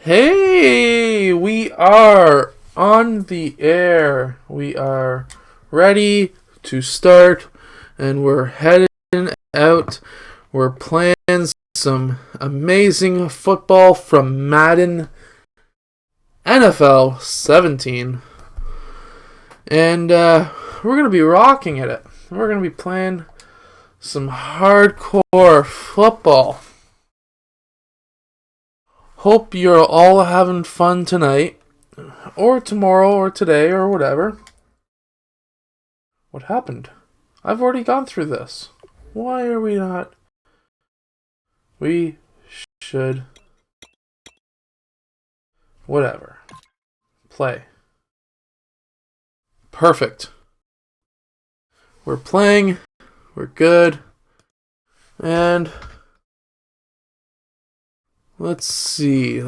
Hey, we are on the air. We are ready to start, and we're heading out. We're playing some amazing football from Madden NFL 17. And we're going to be rocking at it. We're going to be playing some hardcore football. Hope you're all having fun tonight, or tomorrow, or today, or whatever. What happened? I've already gone through this. Why are we not? We should. Whatever. Play. Perfect. We're playing. We're good. And let's see.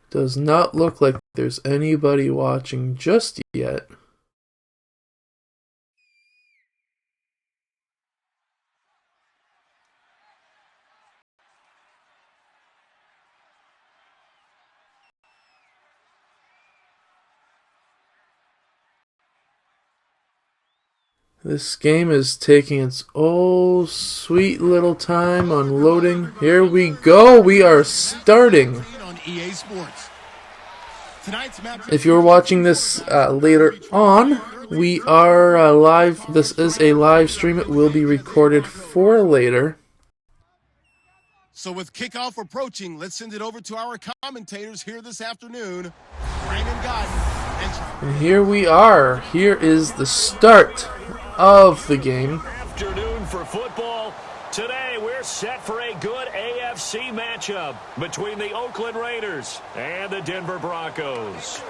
Does not look like there's anybody watching just yet. This game is taking its sweet little time on loading. Here we go. We are starting. If you're watching this later on, we are live. This is a live stream. It will be recorded for later. So with kickoff approaching, let's send it over to our commentators here this afternoon, Brandon Godden. And here we are. Here is the start of the game. Afternoon for football. Today we're set for a good AFC matchup between the Oakland Raiders and the Denver Broncos.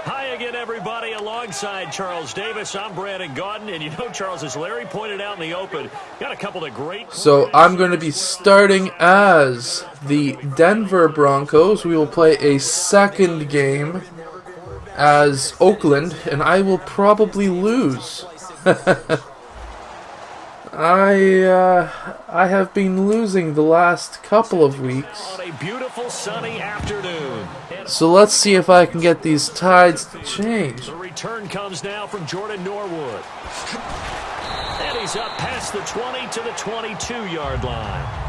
Hi again, everybody. Alongside Charles Davis, I'm Brandon Godden, and you know, Charles, as Larry pointed out in the open, got a couple of great. So I'm going to be starting as the Denver Broncos. We will play a second game as Oakland, and I will probably lose. I have been losing the last couple of weeks. On a beautiful sunny afternoon. So let's see if I can get these tides to change. The return comes now from Jordan Norwood. And he's up past the 20 to the 22-yard line.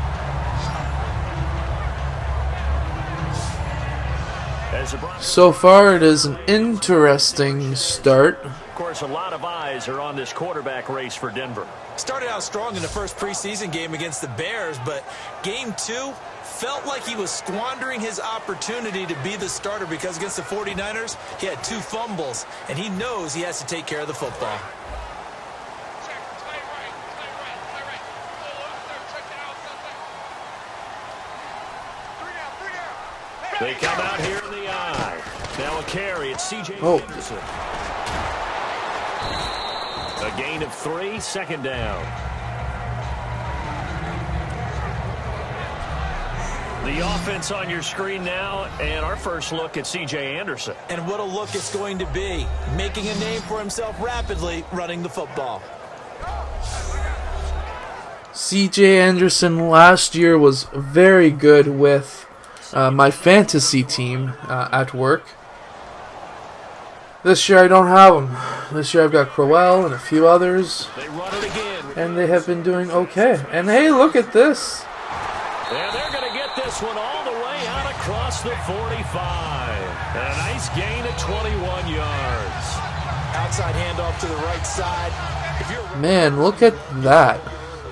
So far, it is an interesting start. Of course, a lot of eyes are on this quarterback race for Denver. Started out strong in the first preseason game against the Bears, but game 2 felt like he was squandering his opportunity to be the starter because against the 49ers, he had 2 fumbles, and he knows he has to take care of the football. They come out here in the eye. Now a carry. It's C.J. Anderson. A gain of 3, second down. The offense on your screen now, and our first look at C.J. Anderson. And what a look it's going to be. Making a name for himself rapidly, running the football. C.J. Anderson last year was very good with my fantasy team at work. This year I don't have them. This year I've got Crowell and a few others. They run it again. And they have been doing okay. And hey, look at this. And they're going to get this one all the way out across the 45. And a nice gain of 21 yards. Outside handoff to the right side. Man, look at that.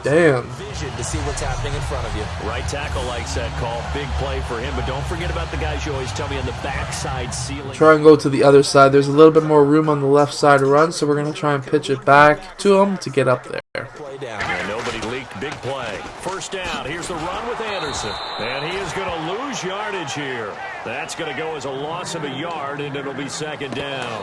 Damn. Vision to see what's happening in front of you. Right tackle likes that call. Big play for him. But don't forget about the guys you always tell me on the backside ceiling. Try and go to the other side. There's a little bit more room on the left side to run, so we're going to try and pitch it back to him to get up there. Play down. And nobody leaked. Big play. First down. Here's the run with Anderson. And he is going to lose yardage here. That's going to go as a loss of a yard, and it'll be second down.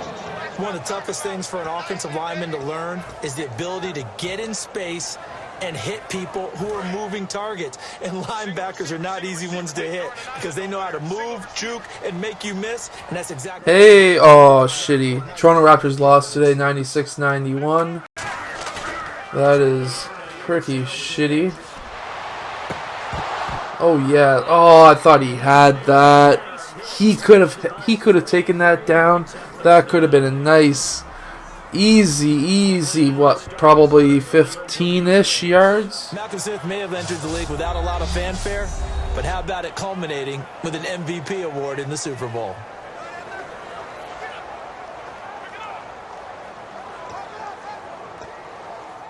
One of the toughest things for an offensive lineman to learn is the ability to get in space and hit people who are moving targets. And linebackers are not easy ones to hit because they know how to move, juke, and make you miss. And that's exactly. Hey, oh, shitty. Toronto Raptors lost today, 96-91. That is pretty shitty. Oh yeah. Oh, I thought he had that. He could have taken that down. That could have been a nice, easy, what, probably 15-ish yards? Malcolm Smith may have entered the league without a lot of fanfare, but how about it culminating with an MVP award in the Super Bowl?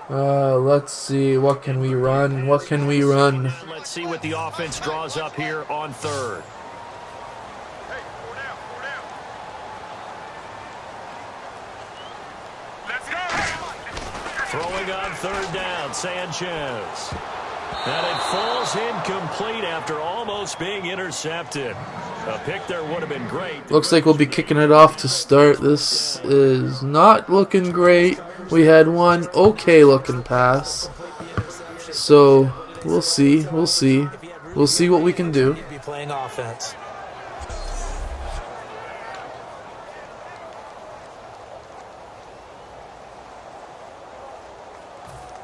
Let's see. What can we run? What can we run? Let's see what the offense draws up here on third. Throwing on third down, Sanchez. And it falls incomplete after almost being intercepted. A pick there would have been great. Looks like we'll be kicking it off to start. This is not looking great. We had one okay-looking pass. So, we'll see. We'll see. We'll see what we can do. Be playing offense.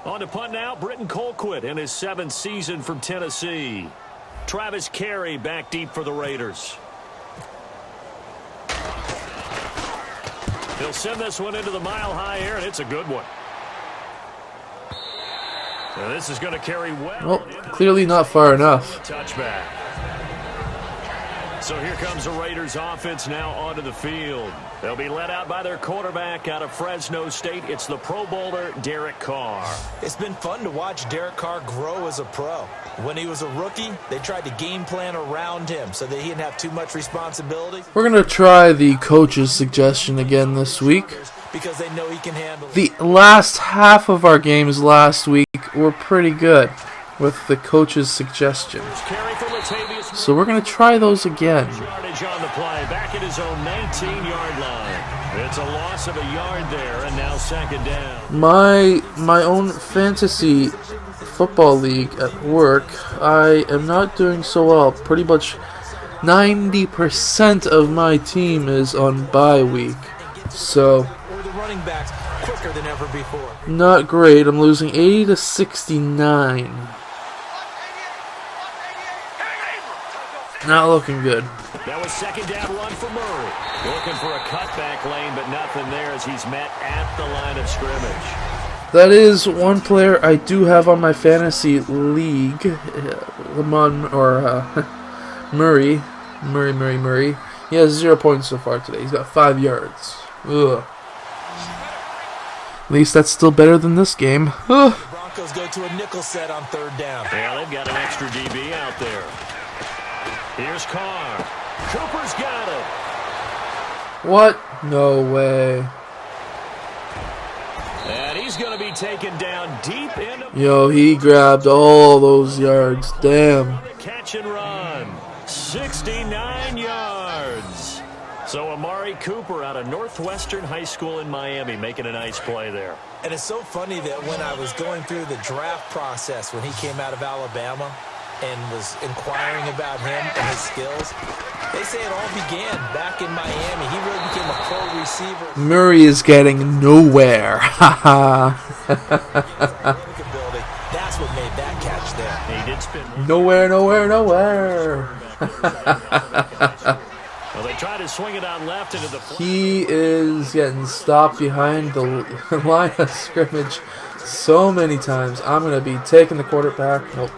On to punt now, Britton Colquitt in his 7th season from Tennessee. Travis Carey back deep for the Raiders. He'll send this one into the mile-high air, and it's a good one. And this is going to carry well. Well, clearly not far enough. Touchback. So here comes the Raiders offense now onto the field. They'll be led out by their quarterback out of Fresno State. It's the Pro Bowler, Derek Carr. It's been fun to watch Derek Carr grow as a pro. When he was a rookie, they tried to game plan around him so that he didn't have too much responsibility. We're going to try the coach's suggestion again this week. Because they know he can handle it. The last half of our games last week were pretty good with the coach's suggestion. So we're going to try those again. Yardage on the play, back at his own 19-yard line. It's a loss of a yard there, and now second down. My own fantasy football league at work, I am not doing so well. Pretty much 90% of my team is on bye week. So, Or the running backs quicker than ever before. Not great. I'm losing 80-69. Not looking good. That was second down run for Murray. Looking for a cutback lane, but nothing there as he's met at the line of scrimmage. That is one player I do have on my fantasy league. Murray. He has 0 points so far today. He's got 5 yards. Ugh. At least that's still better than this game. The Broncos go to a nickel set on third down. Yeah, they've got an extra DB out there. Here's Carr. Cooper's got it. What? No way. And he's going to be taken down deep into... Yo, he grabbed all those yards. Damn. Catch and run. 69 yards. So Amari Cooper out of Northwestern High School in Miami making a nice play there. And it's so funny that when I was going through the draft process when he came out of Alabama and was inquiring about him and his skills, they say it all began back in Miami. He really became a pro receiver. Murray is getting nowhere. That's what made that catch there. He did spin. Nowhere. Well, they try to swing it on left into the... He is getting stopped behind the line of scrimmage so many times. I'm going to be taking the quarterback. Nope.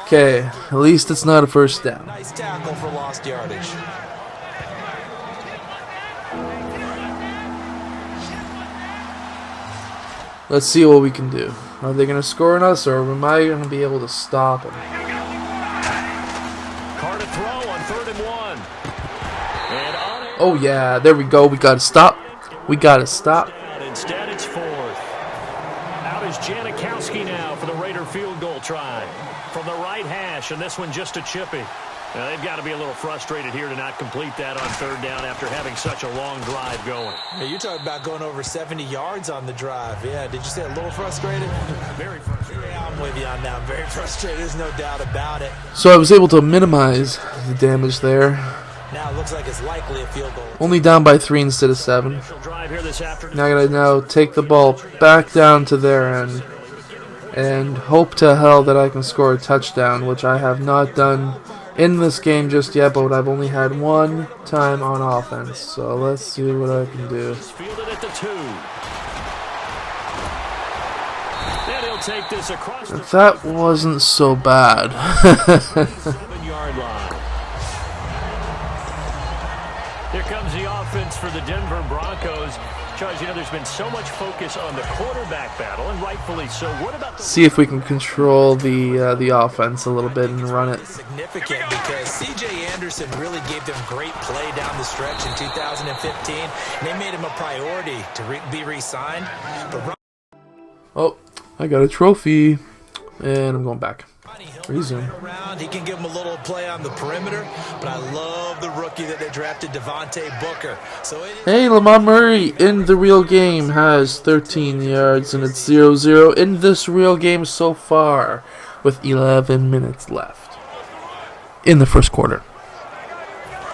Okay, at least it's not a first down. Nice tackle for lost yardage. Let's see what we can do. Are they going to score on us, or am I going to be able to stop them? Carr to throw on 3rd and 1. And on it. Oh yeah, there we go. We got to stop. Instead, it's 4th. Out is Janikowski now for the Raider field goal try. From the right hash, and this one just a chippy. Now, they've got to be a little frustrated here to not complete that on third down after having such a long drive going. Yeah, you're talking about going over 70 yards on the drive. Yeah, did you say a little frustrated? Very frustrated. Yeah, I'm with you on that. Very frustrated. There's no doubt about it. So I was able to minimize the damage there. Now it looks like it's likely a field goal. Only down by 3 instead of 7. Drive here this afternoon. Now I gotta now take the ball back down to their end and hope to hell that I can score a touchdown, which I have not done in this game just yet, but I've only had one time on offense. So let's see what I can do. Fielded at the 2. And he'll take this across the That wasn't so bad. 7-yard line. Here comes the offense for the Denver Broncos. Charles, you know, there's been so much focus on the quarterback battle, and rightfully so. What about the... See if we can control the offense a little bit and run it. Significant because C.J. Anderson really gave them great play down the stretch in 2015, and they made him a priority to be re-signed. But Oh, I got a trophy, and I'm going back. Resume. Around. He can give him a little play on the perimeter, but I love the rookie that they drafted, Devontae Booker. So Hey, Lamar Murray in the real game has 13 yards, and it's 0-0 in this real game so far, with 11 minutes left in the first quarter.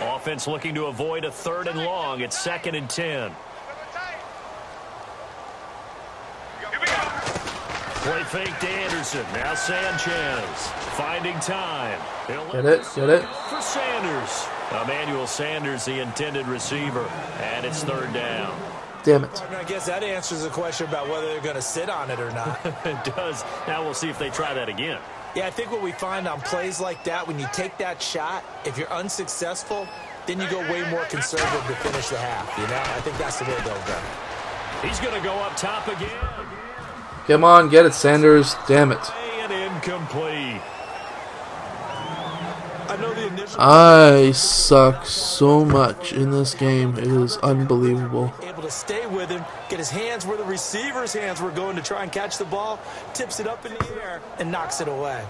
Offense looking to avoid a 3rd and long. It's 2nd and 10. Play fake to Anderson. Now Sanchez finding time. Get it? Get it? For Sanders. Emmanuel Sanders, the intended receiver. And it's 3rd down. Damn it. I guess that answers the question about whether they're going to sit on it or not. It does. Now we'll see if they try that again. Yeah, I think what we find on plays like that, when you take that shot, if you're unsuccessful, then you go way more conservative to finish the half. You know, I think that's the way they'll go. He's going to go up top again. Come on, get it, Sanders. Damn it. And incomplete. I know the initial... I suck so much in this game. It is unbelievable. Able to stay with him, get his hands where the receiver's hands were going to try and catch the ball, tips it up in the air, and knocks it away.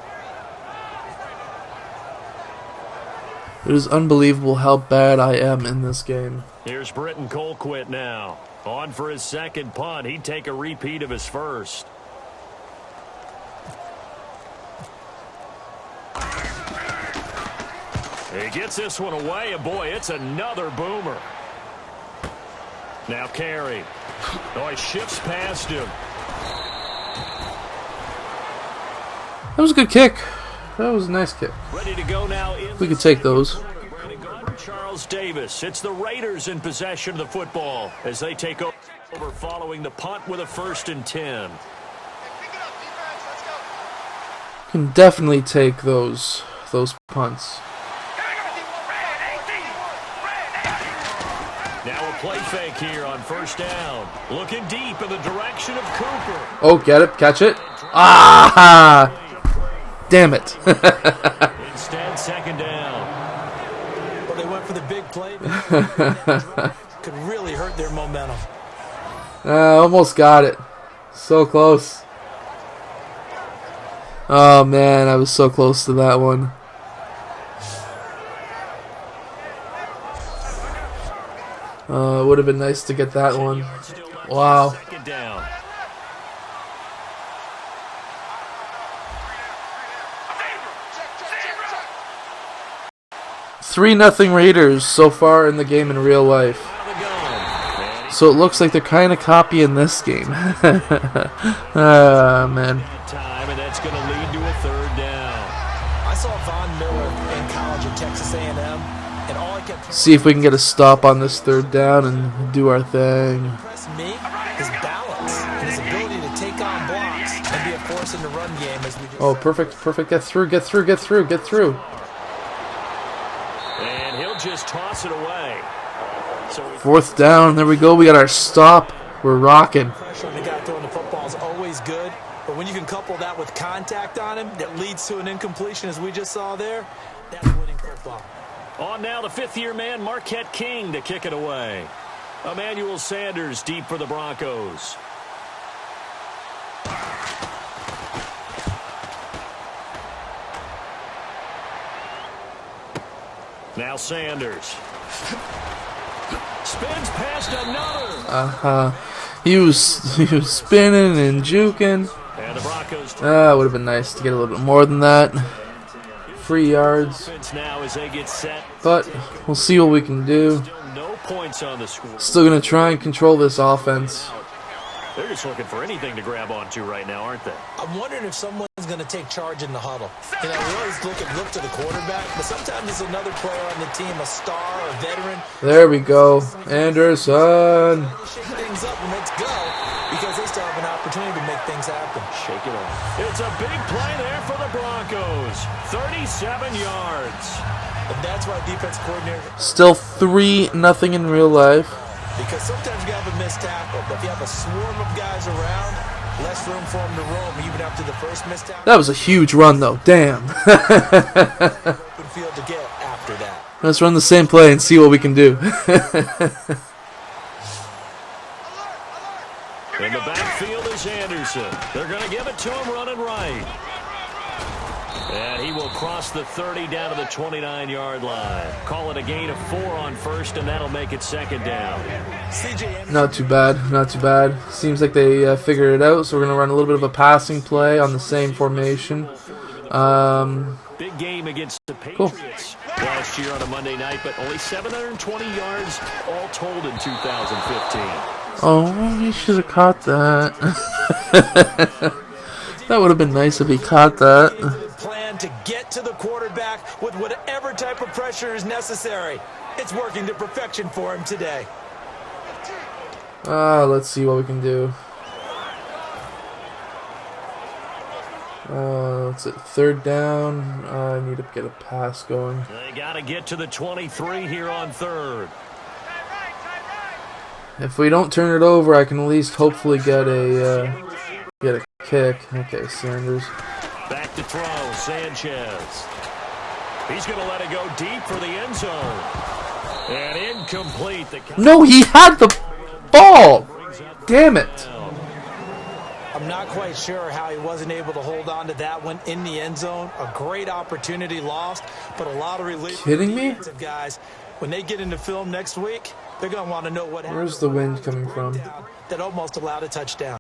It is unbelievable how bad I am in this game. Here's Britton Colquitt now. On for his 2nd punt. He'd take a repeat of his first. He gets this one away, and boy, it's another boomer. Now Carey. Oh, he shifts past him. That was a good kick. That was a nice kick. Ready to go now. We could take those. Charles Davis. It's the Raiders in possession of the football as they take over following the punt with a 1st and 10. Can definitely take those punts. Now a play fake here on 1st down. Looking deep in the direction of Cooper. Oh, get it, catch it. Ah! Damn it. Instead, 2nd down. Well, they went for the big play. Could really hurt their momentum. Almost got it. So close. Oh, man, I was so close to that one. It would have been nice to get that one. Wow. 2nd down. Three 0 Raiders so far in the game in real life. So it looks like they're kind of copying this game. Man. Time, and that's going to lead to a 3rd down. I saw Von Miller in college at Texas A&M, and all I kept... See if we can get a stop on this 3rd down and do our thing. Impressed me, his balance, and his ability to take on blocks and be a force in the run game as we just... Oh, perfect. Get through. And he'll just toss it away. So 4th down. There we go. We got our stop. We're rocking. pressure on the guy throwing the football is always good, but when you can couple that with contact on him that leads to an incompletion, as we just saw there, that's winning football. on now the 5th-year man, Marquette King, to kick it away. Emmanuel Sanders deep for the Broncos. Now Sanders. Spins past another. He was spinning and juking. And the Broncos. It would have been nice to get a little bit more than that. 3 yards. Now as they get set. But we'll see what we can do. No points on the score. Still going to try and control this offense. They're just looking for anything to grab onto right now, aren't they? I'm wondering if someone's going to take charge in the huddle. You know, we always look to the quarterback, but sometimes it's another player on the team, a star, a veteran. There we go. Anderson. Shake things up and let's go, because they still have an opportunity to make things happen. Shake it up. It's a big play there for the Broncos. 37 yards. And that's why defense coordinator... Still 3-0 in real life. Because sometimes you have a missed tackle, but if you have a swarm of guys around, less room for them to roam, even after the first missed tackle. That was a huge run, though. Damn. Open field to get after that. Let's run the same play and see what we can do. In the backfield is Anderson. They're going to give it to him running right. And he will cross the 30 down to the 29-yard line. Call it a gain of 4 on first, and that'll make it second down. Not too bad. Not too bad. Seems like they figured it out, so we're going to run a little bit of a passing play on the same formation. Big game against the Cool. Patriots last year on a Monday night, but only 720 yards all told in 2015. Oh, he should have caught that. That would have been nice if he caught that. Plan to get to the quarterback with whatever type of pressure is necessary. It's working to perfection for him today. Let's see what we can do. It's at 3rd down. I need to get a pass going. They got to get to the 23 here on 3rd. If we don't turn it over, I can at least hopefully get a kick. Okay, Sanders. Back to throw, Sanchez. He's going to let it go deep for the end zone. And incomplete. No, he had the ball. Damn it. I'm not quite sure how he wasn't able to hold on to that one in the end zone. A great opportunity lost, but a lot of relief. Kidding me? Guys, when they get into film next week, they're going to want to know what happened. Where's the wind coming from? That almost allowed a touchdown.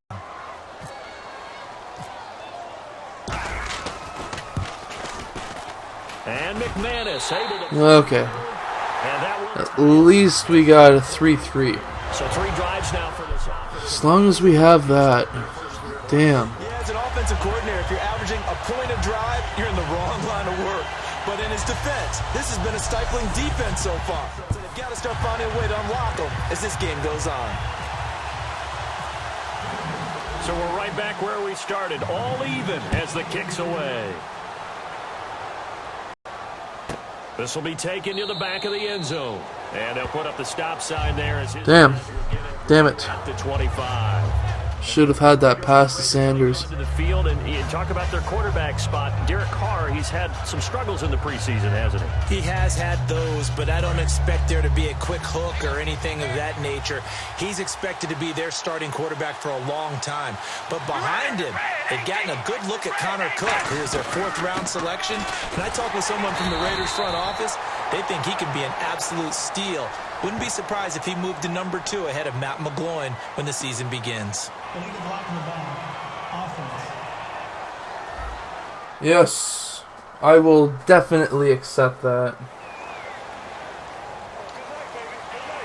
And McManus able to... Okay. At least we got a 3-3. So 3 drives now for this offense. As long as we have that. Damn. Yeah, as an offensive coordinator, if you're averaging a point a drive, you're in the wrong line of work. But in his defense, this has been a stifling defense so far. So they've got to start finding a way to unlock them as this game goes on. So we're right back where we started, all even as the kick's away. This will be taken to the back of the end zone. And they'll put up the stop sign there. As his Damn it. Up to 25. Should have had that pass to Sanders. To the field, and you talk about their quarterback spot. Derek Carr, he's had some struggles in the preseason, hasn't he? He has had those, but I don't expect there to be a quick hook or anything of that nature. He's expected to be their starting quarterback for a long time. But behind him, they've gotten a good look at Connor Cook, who is their 4th-round selection. And I talked with someone from the Raiders front office. They think he can be an absolute steal. Wouldn't be surprised if he moved to number 2 ahead of Matt McGloin when the season begins. Yes, I will definitely accept that.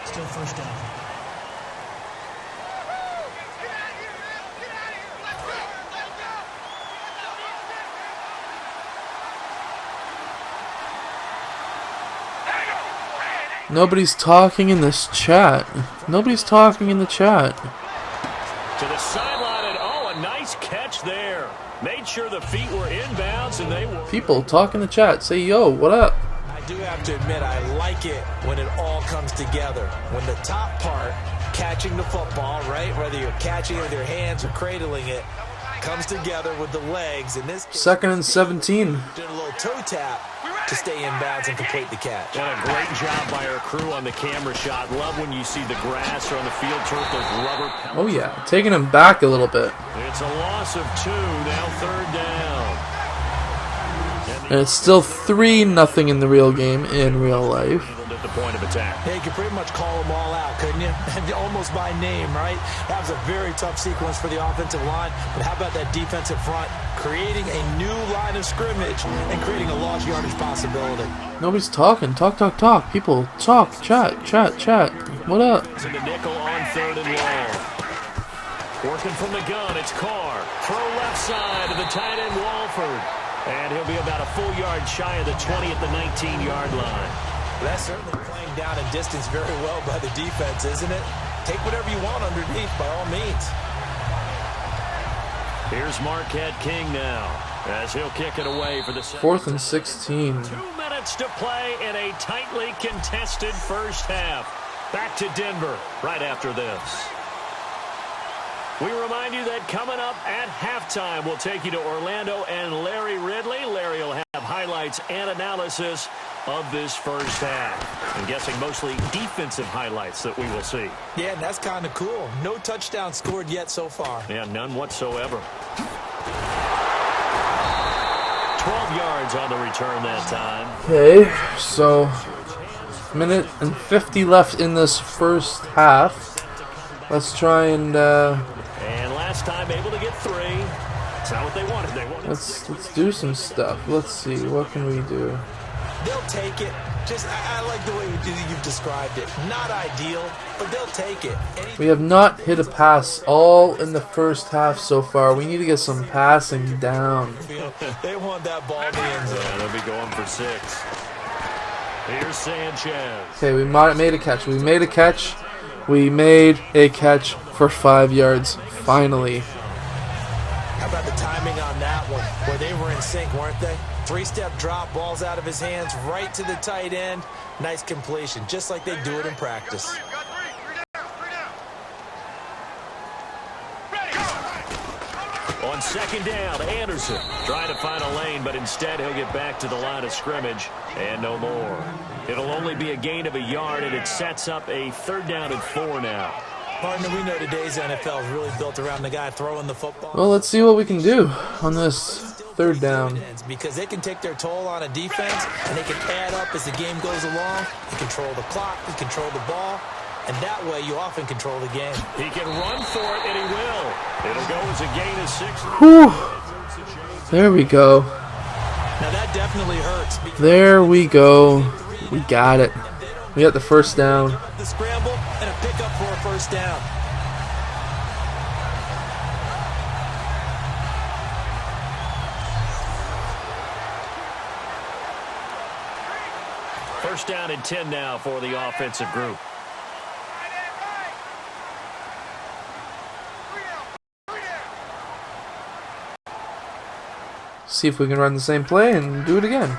Still first down. Nobody's talking in this chat. Nobody's talking in the chat. To the sideline, and oh, a nice catch there. Made sure the feet were inbounds, and they were. People talk in the chat. Say, yo, what up? I do have to admit, I like it when it all comes together. When the top part, catching the football, right, whether you're catching it with your hands or cradling it, comes together with the legs. In this case, 2nd and 17. doing a little toe tap to stay in bounds and complete the catch. What a great job by our crew on the camera shot. Love when you see the grass or on the field turf, those rubber pellets. Oh, yeah. Taking him back a little bit. It's a loss of 2, now 3rd down. And it's still 3-0 in the real game, in real life. At the point of attack. Yeah, you could pretty much call them all out, couldn't you? Almost by name, right? That was a very tough sequence for the offensive line. But how about that defensive front? Creating a new line of scrimmage and creating a lost yardage possibility. Nobody's talking. Talk. People, talk. Chat. What up? It's in the nickel on 3rd and long. Working from the gun, it's Carr. Throw left side to the tight end, Walford. And he'll be about a full yard shy of the 20 at the 19-yard line. That's certainly playing down a distance very well by the defense, isn't it? Take whatever you want underneath, by all means. Here's Marquette King now, as he'll kick it away for the 4th and 16. 2 minutes to play in a tightly contested first half. Back to Denver right after this. We remind you that coming up at halftime, we'll take you to Orlando and Larry Ridley. Larry will have highlights and analysis of this first half. I'm guessing mostly defensive highlights that we will see. Yeah, and that's kind of cool. No touchdown scored yet so far. Yeah, none whatsoever. 12 yards on the return that time. Okay, so minute and 50 left in this first half. Let's try and last time able to get 3. It's not what they wanted. let's do some stuff. Let's see, what can we do? They'll take it. I like the way you've described it. Not ideal, but they'll take it. We have not hit a pass all in the first half so far. We need to get some passing down. They want that ball in the end zone. Yeah, they'll be going for 6. Here's Sanchez. Okay, we made a catch. We made a catch for 5 yards, finally. How about the timing on that one, where they were in sync, weren't they? 3-step drop, balls out of his hands, right to the tight end. Nice completion, just like they do it in practice. On 2nd down, Anderson trying to find a lane, but instead he'll get back to the line of scrimmage and no more. It'll only be a gain of 1 yard, and it sets up a 3rd down and 4 now. Partner, we know today's NFL is really built around the guy throwing the football. Well, let's see what we can do on this 3rd down. Because they can take their toll on a defense, and they can add up as the game goes along. You control the clock, you control the ball, and that way you often control the game. He can run for it, and he will. It'll go as a gain of 6. Whew. There we go. Now that definitely hurts. There we go. We got it. We got the first down. The scramble and a pickup for a first down. First down and 10 now for the offensive group. See if we can run the same play and do it again.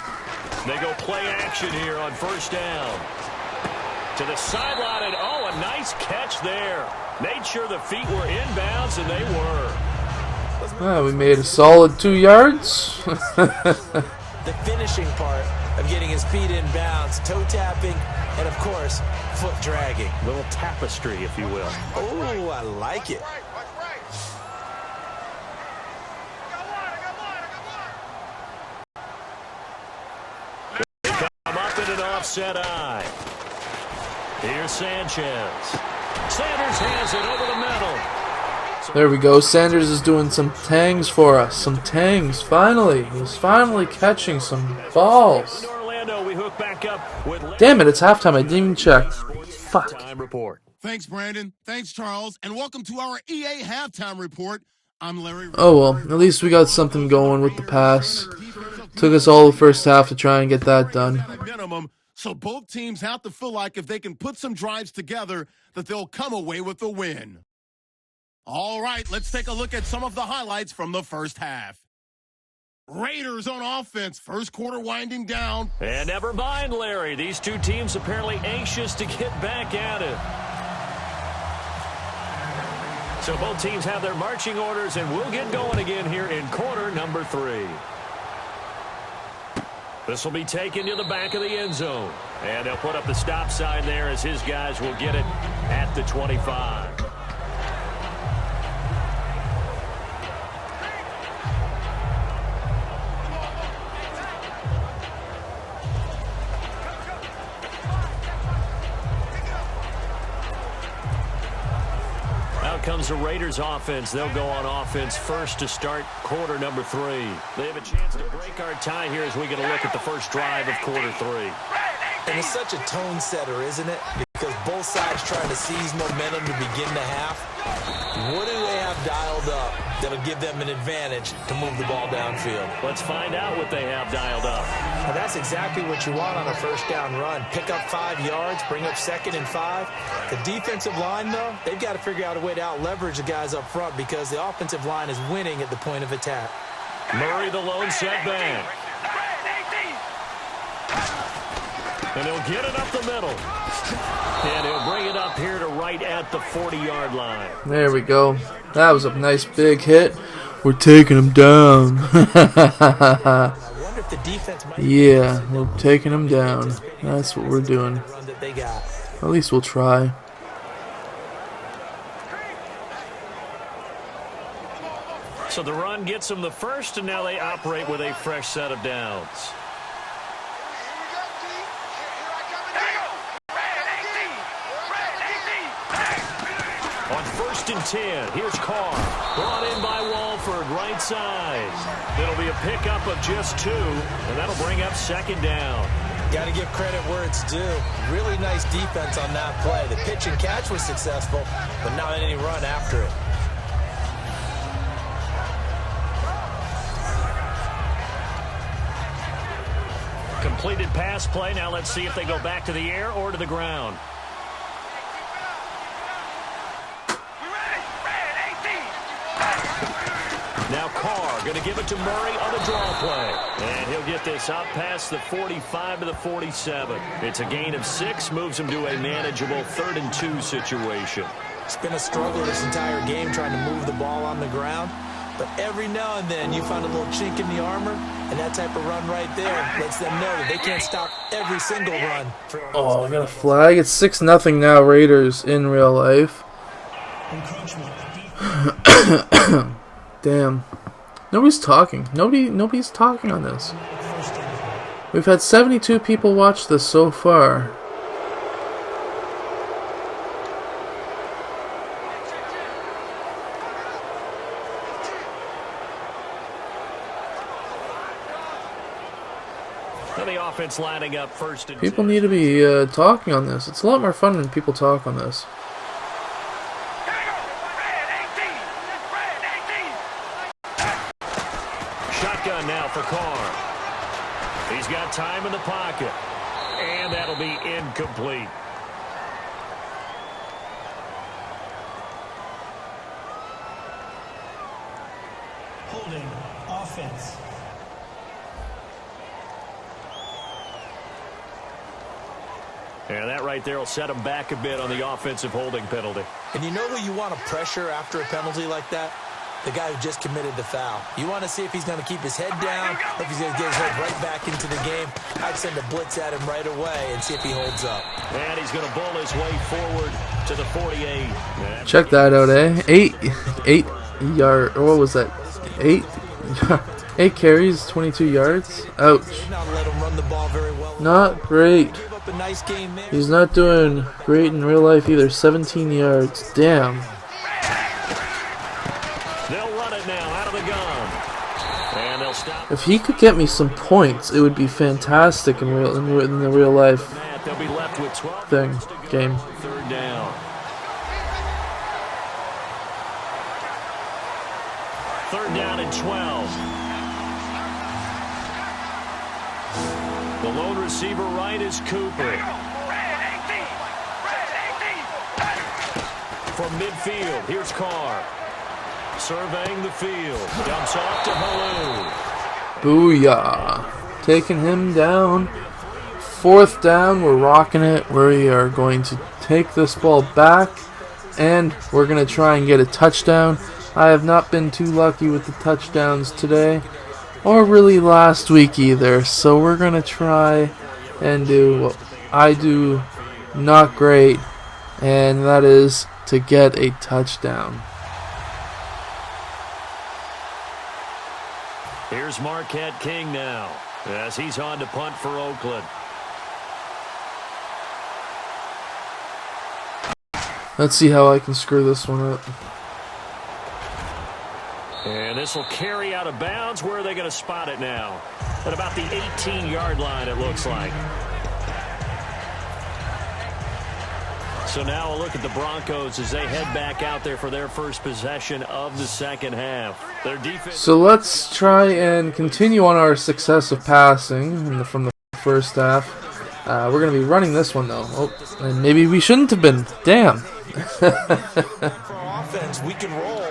They go play action here on first down. To the sideline, and a nice catch there. Made sure the feet were inbounds, and they were. We made a solid 2 yards. The finishing part of getting his feet in bounds, toe tapping, and of course, foot dragging. Little tapestry, if you will. Oh, I like it. Come up in an offset eye. Here's Sanchez. Sanders has it over the middle. There we go. Sanders is doing some tangs for us. Some tangs. Finally. He's finally catching some balls. Damn it, it's halftime. I didn't even check. Fuck. Report. Thanks, Brandon. Thanks, Charles. And welcome to our EA Halftime Report. I'm Larry. Oh, well. At least we got something going with the pass. Took us all the first half to try and get that done. Minimum, so both teams have to feel like if they can put some drives together, that they'll come away with a win. All right, let's take a look at some of the highlights from the first half. Raiders on offense, first quarter winding down. And never mind, Larry. These two teams apparently anxious to get back at it. So both teams have their marching orders, and we'll get going again here in quarter number 3. This will be taken to the back of the end zone. And they'll put up the stop sign there as his guys will get it at the 25. out comes the Raiders offense. They'll go on offense first to start quarter number 3. They have a chance to break our tie here as we get a look at the first drive of quarter 3. And it's such a tone setter, isn't it? Because both sides trying to seize momentum to begin the half. What do they have dialed up that'll give them an advantage to move the ball downfield? Let's find out what they have dialed up. Well, that's exactly what you want on a first down run. Pick up 5 yards, bring up 2nd and 5. The defensive line, though, they've got to figure out a way to out-leverage the guys up front because the offensive line is winning at the point of attack. Murray the lone setback. And he'll get it up the middle. And he'll bring it up here to right at the 40-yard line. There we go. That was a nice big hit. We're taking him down. Yeah, we're taking him down. That's what we're doing. At least we'll try. So the run gets them the first, and now they operate with a fresh set of downs. On 1st and 10, here's Carr. Brought in by Walford, right side. It'll be a pickup of just 2, and that'll bring up 2nd down. Got to give credit where it's due. Really nice defense on that play. The pitch and catch was successful, but not any run after it. Completed pass play. Now let's see if they go back to the air or to the ground. Now Carr going to give it to Murray on the draw play. And he'll get this out past the 45 to the 47. It's a gain of 6, moves him to a manageable 3rd and 2 situation. It's been a struggle this entire game trying to move the ball on the ground. But every now and then you find a little chink in the armor, and that type of run right there lets them know that they can't stop every single run. Oh, I got a flag. It's 6-0 now, Raiders in real life. Damn. Nobody's talking. Nobody's talking on this. We've had 72 people watch this so far. The offense lining up 1st and People 10. need to be talking on this. It's a lot more fun when people talk on this. Shotgun now for Carr. He's got time in the pocket. And that'll be incomplete. Holding offense. And that right there will set him back a bit on the offensive holding penalty. And you know who you want to pressure after a penalty like that? The guy who just committed the foul. You want to see if he's going to keep his head down or if he's going to get his head right back into the game. I'd send a blitz at him right away and see if he holds up. And he's going to bull his way forward to the 48. Check that out, eh? 8 yard. What was that? 8 carries, 22 yards. Ouch. Not great. He's not doing great in real life either. 17 yards. Damn. They'll run it now out of the gun. And they'll stop. If he could get me some points, it would be fantastic in the real life They'll be left with 12 thing game. 3rd down. 3rd down and 12. The lone receiver right is Cooper. From midfield, here's Carr. Surveying the field. Dumps off to Halou. Booyah. Taking him down. 4th down. We're rocking it. We are going to take this ball back. And we're going to try and get a touchdown. I have not been too lucky with the touchdowns today. Or really last week either. So we're going to try and do what I do not great. And that is to get a touchdown. Here's Marquette King now as he's on to punt for Oakland. Let's see how I can screw this one up. And this will carry out of bounds. Where are they going to spot it now? At about the 18-yard line, it looks like. So now a look at the Broncos as they head back out there for their first possession of the second half. Their defense. So let's try and continue on our success of passing from the first half. We're going to be running this one, though. Oh, and maybe we shouldn't have been. Damn. For our offense, we can roll.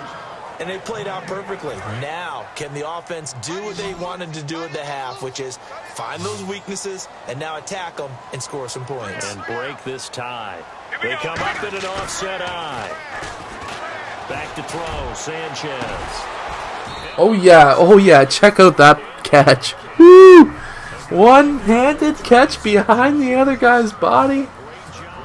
And they played out perfectly. Now, can the offense do what they wanted to do at the half, which is find those weaknesses and now attack them and score some points. And break this tie. They come up in an offset eye. Back to throw, Sanchez. Oh yeah, check out that catch. Woo! One-handed catch behind the other guy's body.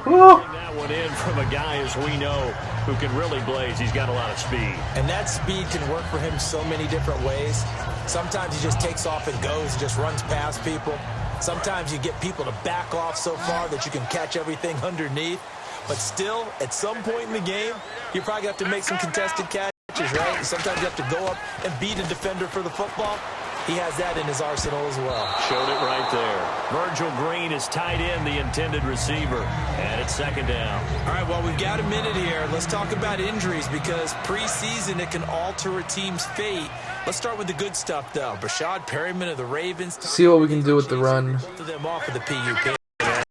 Oh. That one in from a guy, as we know, who can really blaze. He's got a lot of speed. And that speed can work for him so many different ways. Sometimes he just takes off and goes, and just runs past people. Sometimes you get people to back off so far that you can catch everything underneath. But still, at some point in the game, you probably have to make some contested catches, right? Sometimes you have to go up and beat a defender for the football. He has that in his arsenal as well. Showed it right there. Virgil Green is tied in, the intended receiver. And it's second down. All right, well, we've got a minute here. Let's talk about injuries because preseason it can alter a team's fate. Let's start with the good stuff, though. Brashad Perryman of the Ravens. See what we can do with the run. Both of them off of the PUP.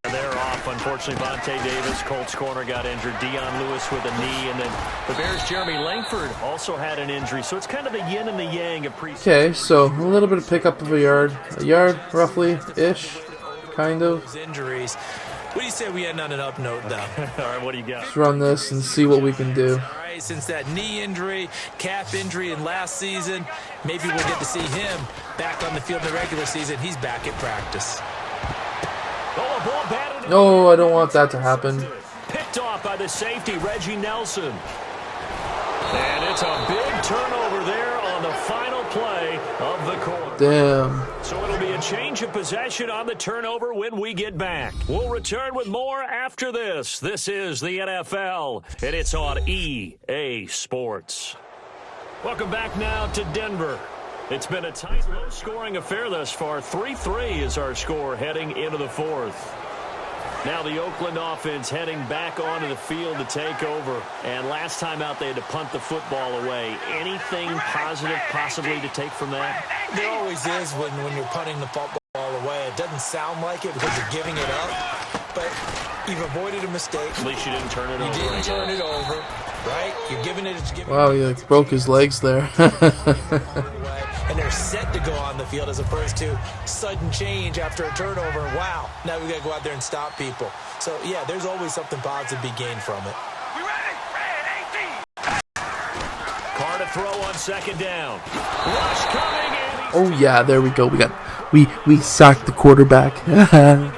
They're off. Unfortunately, Vontae Davis, Colts corner, got injured. Dion Lewis with a knee. And then the Bears' Jeremy Langford also had an injury. So it's kind of the yin and the yang of preseason. Okay, so a little bit of pickup of a yard roughly-ish, kind of. Injuries. What do you say we end on an up note, though? All right, what do you got? Let's run this and see what we can do. All right, since that knee injury, calf injury in last season, maybe we'll get to see him back on the field in the regular season. He's back at practice. No, I don't want that to happen. Picked off by the safety, Reggie Nelson. And it's a big turnover there on the final play of the quarter. Damn. So it'll be a change of possession on the turnover when we get back. We'll return with more after this. This is the NFL, and it's on EA Sports. Welcome back now to Denver. It's been a tight, low-scoring affair thus far. 3-3 is our score heading into the fourth. Now the Oakland offense heading back onto the field to take over. And last time out they had to punt the football away. Anything positive possibly to take from that? There always is when you're punting the football away. It doesn't sound like it because you're giving it up. But you've avoided a mistake. At least you didn't turn it over. You didn't turn it over, right? You're giving it. Wow, he like broke his legs there. And they're set to go on the field as opposed to sudden change after a turnover. Wow, now we got to go out there and stop people. So, yeah, there's always something positive to be gained from it. We ready? Carr to throw on second down. Rush coming in. Oh, yeah, there we go. We sacked the quarterback. Down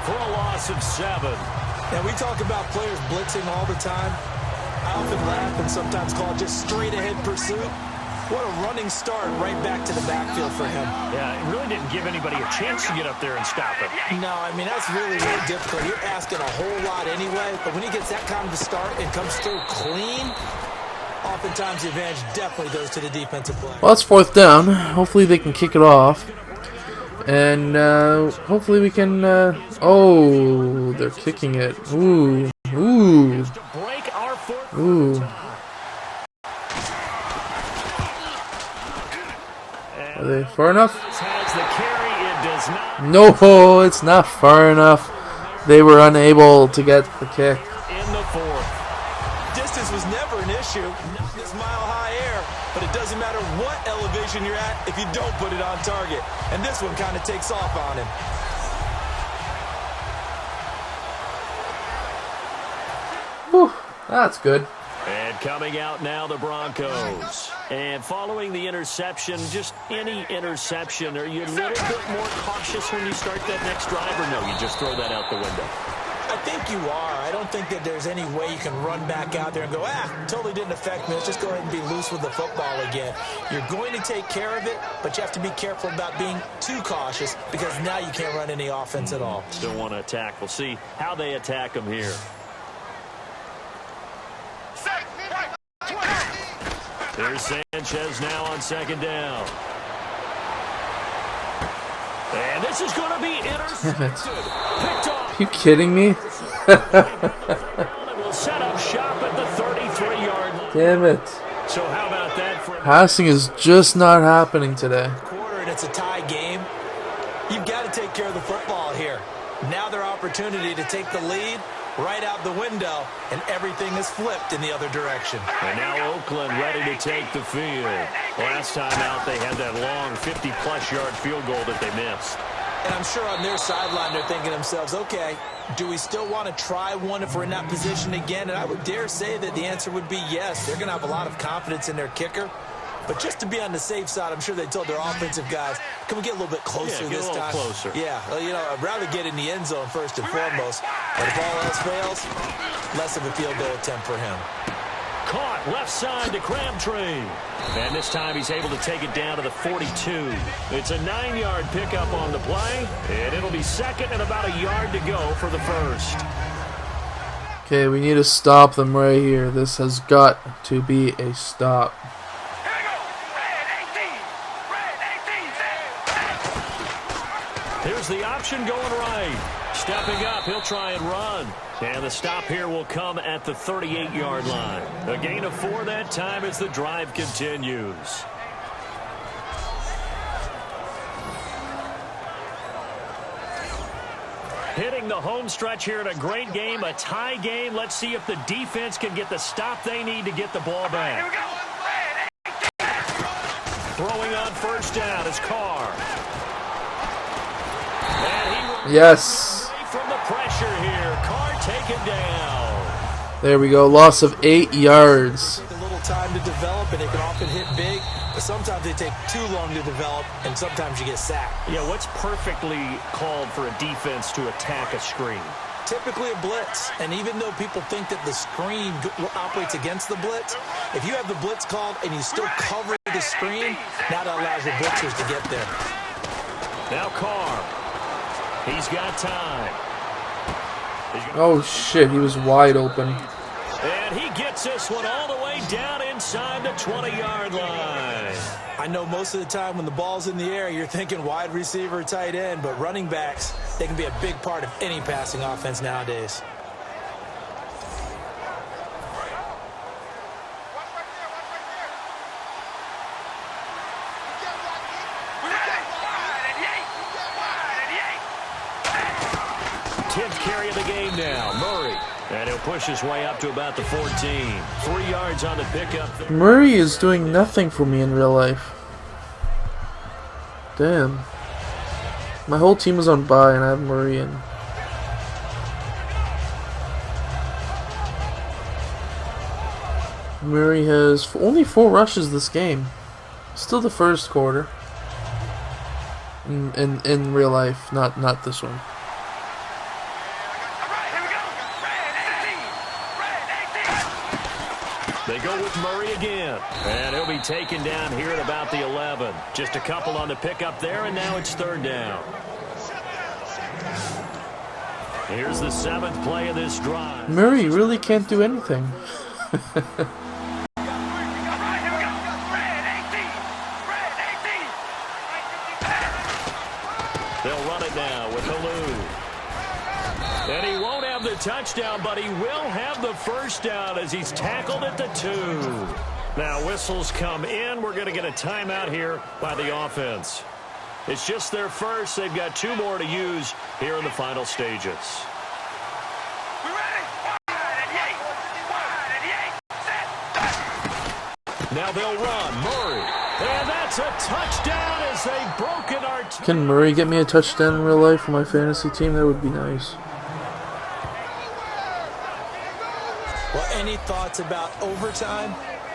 for a loss of 7. Now, we talk about players blitzing all the time. I often laugh and sometimes call it just straight-ahead pursuit. What a running start right back to the backfield for him. Yeah, it really didn't give anybody a chance to get up there and stop it. No, I mean, that's really, really difficult. You're asking a whole lot anyway, but when he gets that kind of a start and comes through clean, oftentimes the advantage definitely goes to the defensive player. Well, that's fourth down. Hopefully they can kick it off. And hopefully we can... oh, they're kicking it. Ooh. Ooh. Ooh. Are they far enough? No, it's not far enough. They were unable to get the kick. In the fourth. Distance was never an issue. Not this mile-high air, but it doesn't matter what elevation you're at if you don't put it on target. And this one kind of takes off on him. Whew, that's good. And coming out now, the Broncos. And following the interception, just any interception, are you a little bit more cautious when you start that next drive, or no, you just throw that out the window? I think you are. I don't think that there's any way you can run back out there and go, totally didn't affect me. Let's just go ahead and be loose with the football again. You're going to take care of it, but you have to be careful about being too cautious because now you can't run any offense at all. Still want to attack. We'll see how they attack them here. Here's Sanchez now on second down. And this is going to be intercepted. Picked off. Are you kidding me? We'll set up shop at the 33-yard line. Damn it. So how about that for Passing is just not happening today. Quarter, and it's a tie game. You've got to take care of the football here. Now their opportunity to take the lead right out the window, and everything is flipped in the other direction. And now Oakland ready to take the field. Last time out, they had that long 50-plus yard field goal that they missed. And I'm sure on their sideline they're thinking to themselves, okay, do we still want to try one if we're in that position again? And I would dare say that the answer would be yes. They're going to have a lot of confidence in their kicker. But just to be on the safe side, I'm sure they told their offensive guys, can we get a little bit closer this time? Closer. Yeah, well, you know, I'd rather get in the end zone first and foremost. But if all else fails, less of a field goal attempt for him. Caught left side to Crabtree. And this time he's able to take it down to the 42. It's a 9-yard pickup on the play. And it'll be second and about a yard to go for the first. Okay, we need to stop them right here. This has got to be a stop. Here's the option going right. Stepping up, he'll try and run. And the stop here will come at the 38-yard line. A gain of 4 that time as the drive continues. Hitting the home stretch here in a great game, a tie game. Let's see if the defense can get the stop they need to get the ball back. Throwing on first down is Carr. Yes. From the pressure here, Carr taken down. There we go. Loss of 8 yards. Take a little time to develop, and they can often hit big, but sometimes they take too long to develop, and sometimes you get sacked. Yeah, what's perfectly called for a defense to attack a screen? Typically a blitz, and even though people think that the screen operates against the blitz, if you have the blitz called and you still cover the screen, now that allows your blitzers to get there. Now Carr. He's got time. Oh, shit. He was wide open. And he gets this one all the way down inside the 20-yard line. I know most of the time when the ball's in the air, you're thinking wide receiver, tight end, but running backs, they can be a big part of any passing offense nowadays. Carry of the game now, Murray. And he'll push his way up to about the 14. 3 yards on the pickup. Murray is doing nothing for me in real life. Damn. My whole team is on bye and I have Murray in. Murray has only 4 rushes this game. Still the first quarter. In real life, not this one. They go with Murray again. And he'll be taken down here at about the 11. Just a couple on the pickup there, and now it's third down. Here's the 7th play of this drive. Murray really can't do anything. They'll run it now with Halou. And he won't have the touchdown, but he will have the first down as he's tackled at the 2. Now whistles come in. We're going to get a timeout here by the offense. It's just their first. They've got 2 more to use here in the final stages. Now they'll run. Murray. And that's a touchdown as they've broken our... Can Murray get me a touchdown in real life for my fantasy team? That would be nice. Well, any thoughts about overtime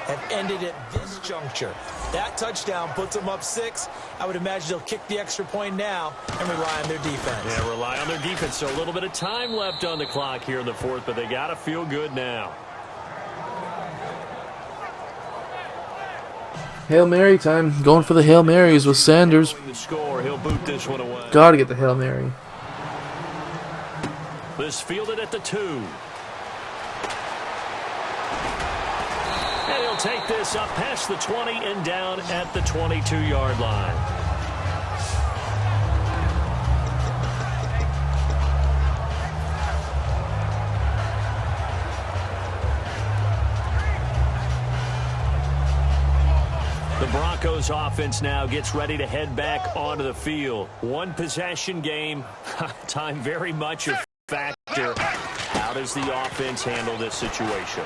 have ended at this juncture. That touchdown puts them up 6. I would imagine they'll kick the extra point now and rely on their defense. Yeah, rely on their defense. So a little bit of time left on the clock here in the 4th, but they got to feel good now. Hail Mary time. Going for the Hail Marys with Sanders. The score, he'll boot this one away. Gotta get the Hail Mary. This fielded at the 2. And he'll take this up past the 20 and down at the 22-yard line. The Broncos offense now gets ready to head back onto the field. One possession game. Time very much a factor. How does the offense handle this situation?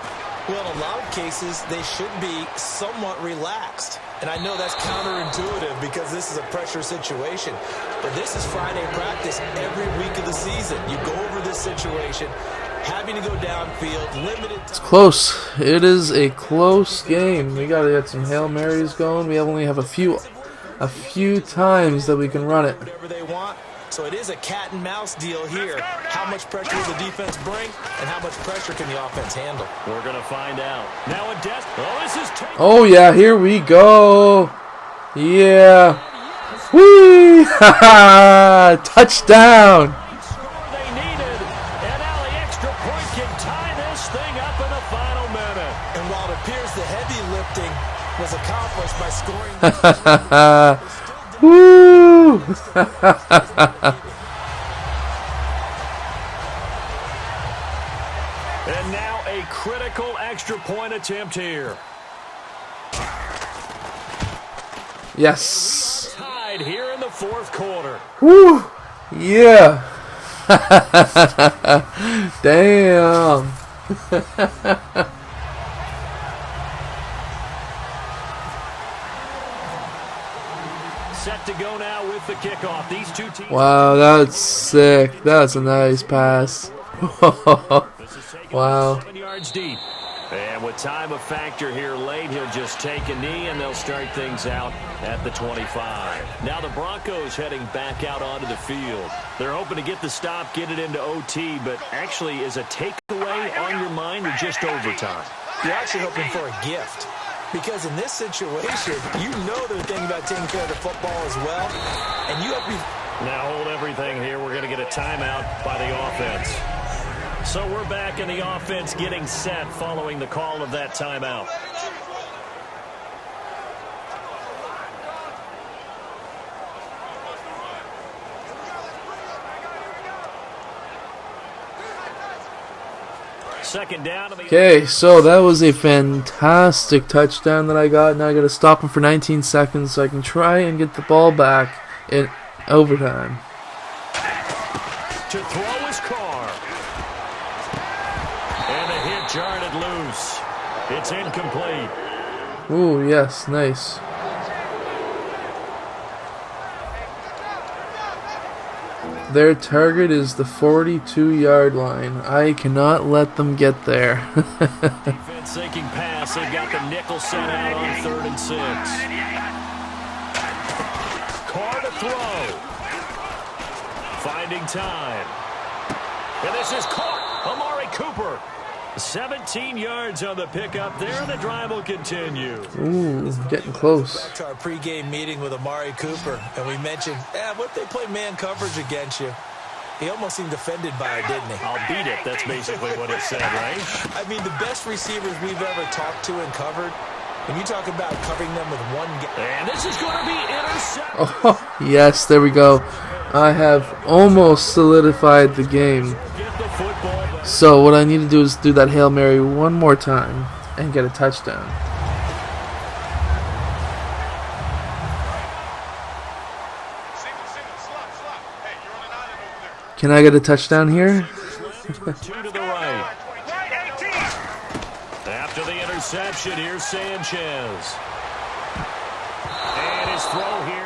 Well, in a lot of cases, they should be somewhat relaxed. And I know that's counterintuitive because this is a pressure situation. But this is Friday practice every week of the season. You go over this situation, having to go downfield, limited time. It's close. It is a close game. We got to get some Hail Marys going. We only have a few times that we can run it. Whatever they want. So it is a cat and mouse deal here. How much pressure will the defense bring, and how much pressure can the offense handle? We're going to find out. Now a this is Oh yeah, here we go. Yeah. Whee! Touchdown. they needed, and now the extra point can tie this thing up in the final minute. And while it appears the heavy lifting was accomplished by scoring Woo! And now a critical extra point attempt here. Yes. Tied here in the fourth quarter. Woo! Yeah. Damn. Set to go now with the kickoff. These two teams. Wow, that's sick. That's a nice pass. Wow. 7 yards deep. And with time a factor here late, he'll just take a knee and they'll start things out at the 25. Now the Broncos heading back out onto the field. They're hoping to get the stop, get it into OT, but actually is a takeaway on your mind or just overtime? You're actually hoping for a gift. Because in this situation, you know they're thinking about taking care of the football as well. And you have to be... Now hold everything here. We're going to get a timeout by the offense. So we're back in the offense getting set following the call of that timeout. Second down. Okay, so that was a fantastic touchdown that I got. Now I got to stop him for 19 seconds so I can try and get the ball back in overtime. To throw his car. And a hit jarred loose. It's incomplete. Ooh, yes, nice. Their target is the 42-yard line. I cannot let them get there. Defense sinking pass. They've got the nickel set out on 3rd and 6. Carr to throw. Finding time. And this is caught. Amari Cooper. 17 yards on the pickup there, and the drive will continue. Ooh, getting close. Back to our pregame meeting with Amari Cooper, and we mentioned, what if they play man coverage against you? He almost seemed offended by it, didn't he? I'll beat it. That's basically what it said, right? I mean, the best receivers we've ever talked to and covered, when you talk about covering them with one guy. And this is going to be intercepted. Oh, yes, there we go. I have almost solidified the game. Get the football back. So what I need to do is do that Hail Mary one more time and get a touchdown. Can I get a touchdown here? Two to the right. After the interception, here's Sanchez. And his throw here.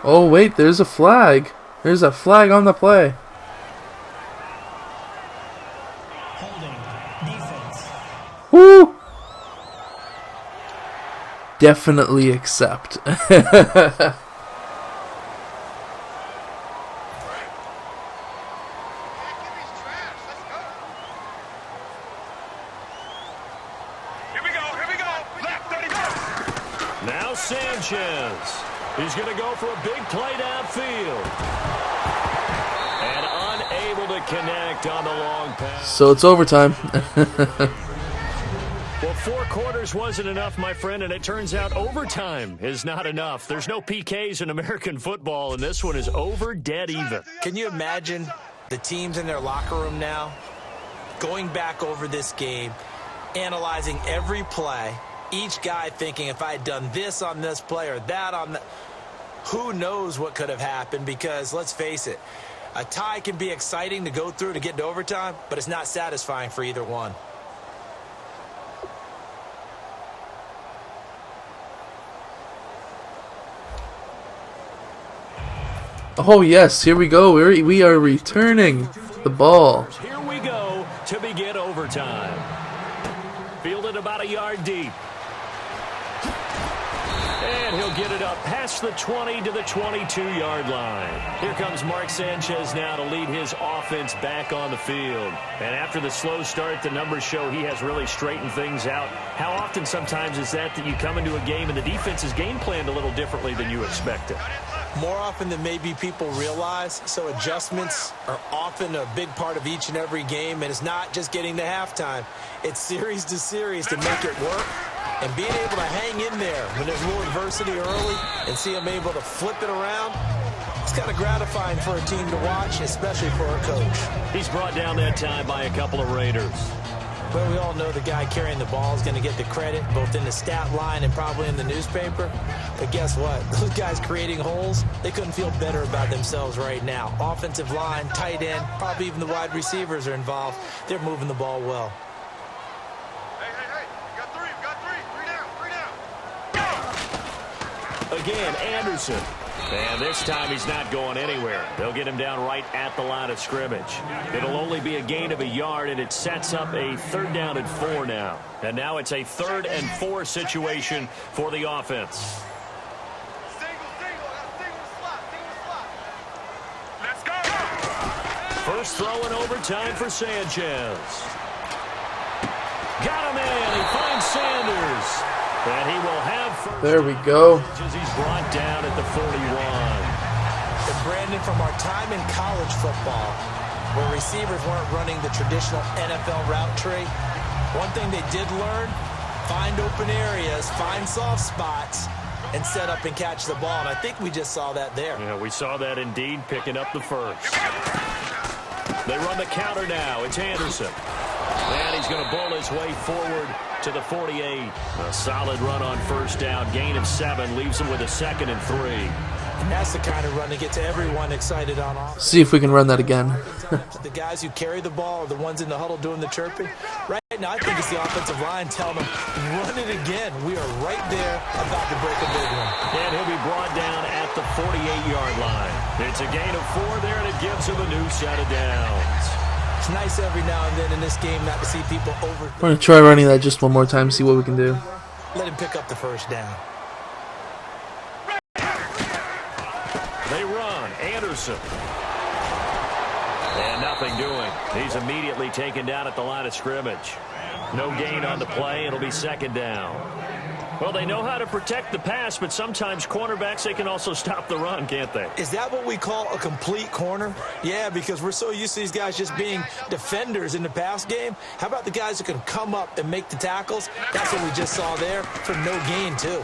Oh, wait, there's a flag. There's a flag on the play. Holding. Defense. Woo! Definitely accept. Now Sanchez. He's going to go for a big play downfield. And unable to connect on the long pass. So it's overtime. Well, 4 quarters wasn't enough, my friend, and it turns out overtime is not enough. There's no PKs in American football, and this one is over dead even. Can you imagine the teams in their locker room now going back over this game, analyzing every play, each guy thinking, if I had done this on this play or that on that, who knows what could have happened? Because let's face it, a tie can be exciting to go through to get to overtime, but it's not satisfying for either one. Oh yes, here we go. We are returning the ball. Here we go to begin overtime. Fielded about a yard deep. And he'll get it up past the 20 to the 22-yard line. Here comes Mark Sanchez now to lead his offense back on the field. And after the slow start, the numbers show he has really straightened things out. How often sometimes is that you come into a game and the defense is game planned a little differently than you expected? More often than maybe people realize, so adjustments are often a big part of each and every game, and it's not just getting to halftime. It's series to series to make it work, and being able to hang in there when there's a little adversity early and see them able to flip it around, it's kind of gratifying for a team to watch, especially for a coach. He's brought down that time by a couple of Raiders. Well, we all know the guy carrying the ball is going to get the credit, both in the stat line and probably in the newspaper. But guess what? Those guys creating holes, they couldn't feel better about themselves right now. Offensive line, tight end, probably even the wide receivers are involved. They're moving the ball well. Hey, you got three down. Again, Anderson. And this time he's not going anywhere. They'll get him down right at the line of scrimmage. It'll only be a gain of a yard, and it sets up a 3rd down and 4 now. And now it's a 3rd and 4 situation for the offense. Single slot. Let's go. First throw in overtime for Sanchez. Got him in. He finds Sanders. And he will have first. There we go. As he's brought down at the 41. And Brandon, from our time in college football, where receivers weren't running the traditional NFL route tree, one thing they did learn, find open areas, find soft spots, and set up and catch the ball. And I think we just saw that there. Yeah, we saw that indeed, picking up the first. They run the counter now. It's Anderson. And he's going to bowl his way forward to the 48. A solid run on first down. Gain of 7 leaves him with a 2nd and 3. And that's the kind of run that gets everyone excited on offense. See if we can run that again. The guys who carry the ball are the ones in the huddle doing the chirping. Right now, I think it's the offensive line telling them, run it again. We are right there about to break a big one. And he'll be brought down at the 48-yard line. It's a gain of 4 there, and it gives him a new set of downs. It's nice every now and then in this game not to see people over. We're going to try running that just one more time, see what we can do. Let him pick up the first down. They run. Anderson. And nothing doing. He's immediately taken down at the line of scrimmage. No gain on the play. It'll be 2nd down. Well, they know how to protect the pass, but sometimes cornerbacks, they can also stop the run, can't they? Is that what we call a complete corner? Yeah, because we're so used to these guys just being defenders in the pass game. How about the guys who can come up and make the tackles? That's what we just saw there for no gain, too.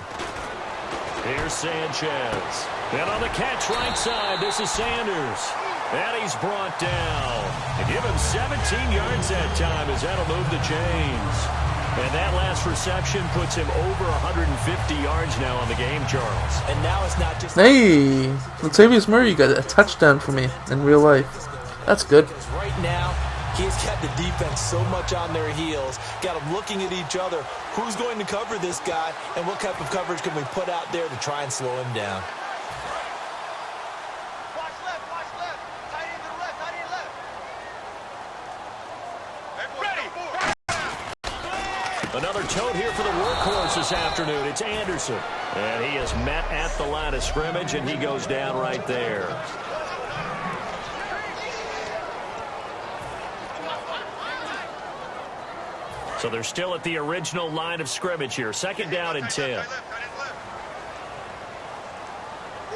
Here's Sanchez. And on the catch right side, this is Sanders. And he's brought down. And give him 17 yards that time as that'll move the chains. And that last reception puts him over 150 yards now on the game, Charles. And now it's not just... Hey, Latavius Murray got a touchdown for me in real life. That's good. Right now, he's got the defense so much on their heels, got them looking at each other. Who's going to cover this guy, and what type of coverage can we put out there to try and slow him down? Watch left. Tight end to the left. Ready. Another tote here for the workhorse this afternoon. It's Anderson. And he is met at the line of scrimmage, and he goes down right there. So they're still at the original line of scrimmage here. 2nd down and 10.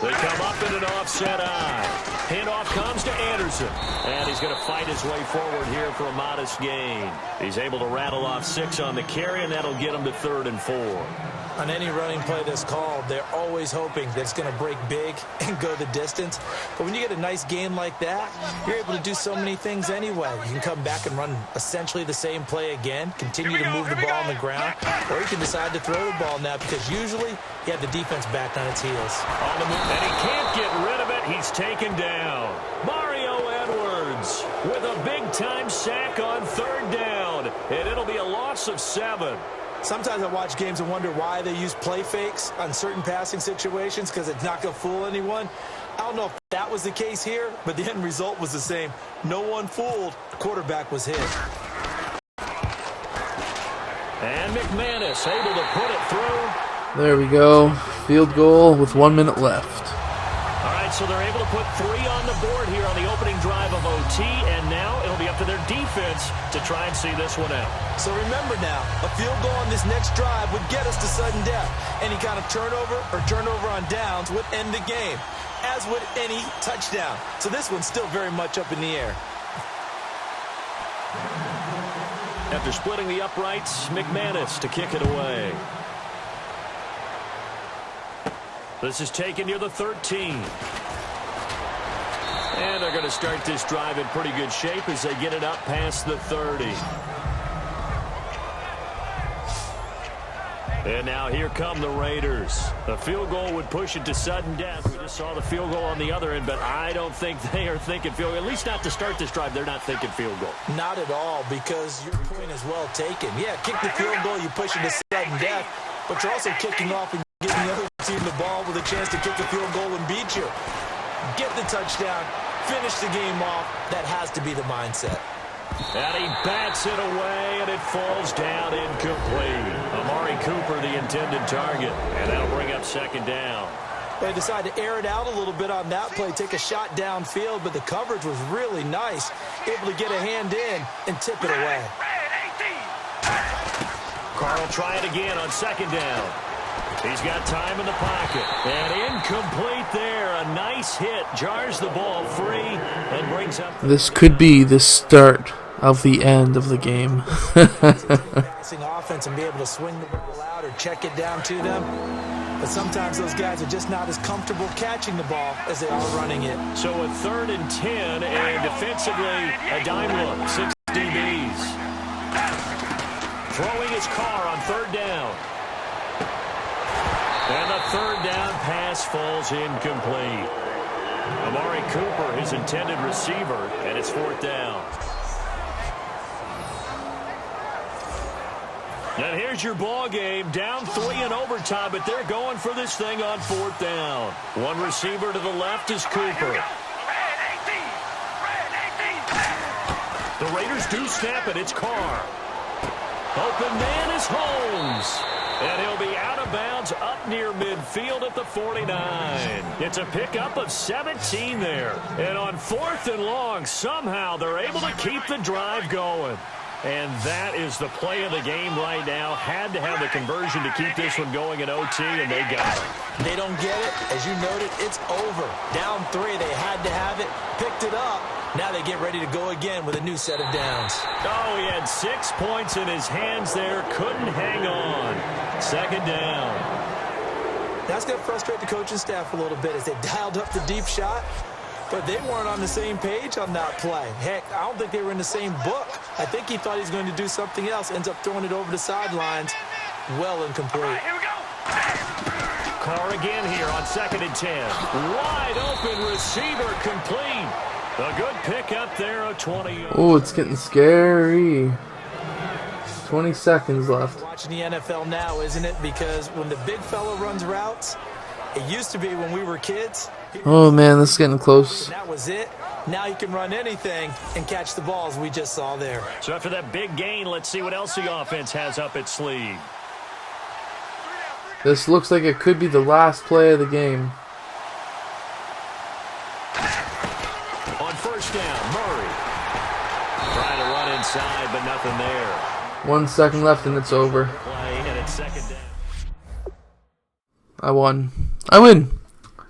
They come up in an offset eye. Handoff comes to Anderson. And he's going to fight his way forward here for a modest gain. He's able to rattle off 6 on the carry, and that'll get him to 3rd and 4. On any running play that's called, they're always hoping that it's going to break big and go the distance. But when you get a nice game like that, you're able to do so many things anyway. You can come back and run essentially the same play again, continue to move the ball on the ground, or you can decide to throw the ball now because usually you have the defense back on its heels. On the move, and he can't get rid of it. He's taken down. Mario Edwards with a big-time sack on 3rd down, and it'll be a loss of 7. Sometimes I watch games and wonder why they use play fakes on certain passing situations because it's not going to fool anyone. I don't know if that was the case here, but the end result was the same. No one fooled. The quarterback was hit. And McManus able to put it through. There we go. Field goal with 1 minute left. All right, so they're able to put 3 on the board here on the opening drive of OT, and now it'll be up to their defense to try and see this one out. So remember now, a field goal on this next drive would get us to sudden death. Any kind of turnover or turnover on downs would end the game, as would any touchdown. So this one's still very much up in the air. After splitting the uprights, McManus to kick it away. This is taken near the 13. And they're going to start this drive in pretty good shape as they get it up past the 30. And now here come the Raiders. The field goal would push it to sudden death. We just saw the field goal on the other end, but I don't think they are thinking field goal. At least not to start this drive. They're not thinking field goal. Not at all, because your point is well taken. Yeah, kick the field goal, you push it to sudden death, but you're also kicking off and giving the other team the ball with a chance to kick a field goal and beat you. Get the touchdown, finish the game off. That has to be the mindset. And he bats it away, and it falls down incomplete. Amari Cooper, the intended target, and that'll bring up 2nd down. They decided to air it out a little bit on that play, take a shot downfield, but the coverage was really nice. Able to get a hand in and tip it away. Carl try it again on 2nd down. He's got time in the pocket. And incomplete there. A nice hit. Jars the ball free and brings up... This could be the start of the end of the game. Passing offense and be able to swing the ball out or check it down to them. But sometimes those guys are just not as comfortable catching the ball as they are running it. So a 3rd and 10, and defensively a dime look. 6 DBs. Throwing his car on 3rd down. And the 3rd down pass falls incomplete. Amari Cooper, his intended receiver, and it's 4th down. And here's your ball game, down 3 in overtime, but they're going for this thing on 4th down. One receiver to the left is Cooper. The Raiders do snap it. It's Carr. Open man is Holmes. And he'll be out of bounds up near midfield at the 49. It's a pickup of 17 there. And on 4th and long, somehow they're able to keep the drive going. And that is the play of the game right now. Had to have the conversion to keep this one going in OT, and they got it. They don't get it. As you noted, it's over. Down 3, they had to have it. Picked it up. Now they get ready to go again with a new set of downs. Oh, he had 6 points in his hands there. Couldn't hang on. 2nd down. That's going to frustrate the coaching staff a little bit as they dialed up the deep shot. But they weren't on the same page on that play. Heck, I don't think they were in the same book. I think he thought he was going to do something else. Ends up throwing it over the sidelines. Well incomplete. Right, here we go. Carr again here on 2nd and 10. Wide open receiver complete. A good pickup there of 20. Oh, it's getting scary. 20 seconds left. Watching the NFL now, isn't it? Because when the big fella runs routes, it used to be when we were kids. Oh, man, this is getting close. That was it. Now you can run anything and catch the balls we just saw there. So after that big gain, let's see what else the offense has up its sleeve. This looks like it could be the last play of the game. On 1st down, Murray. Trying to run inside, but nothing there. 1 second left and it's over. Play, and it's 2nd down. I won. I win.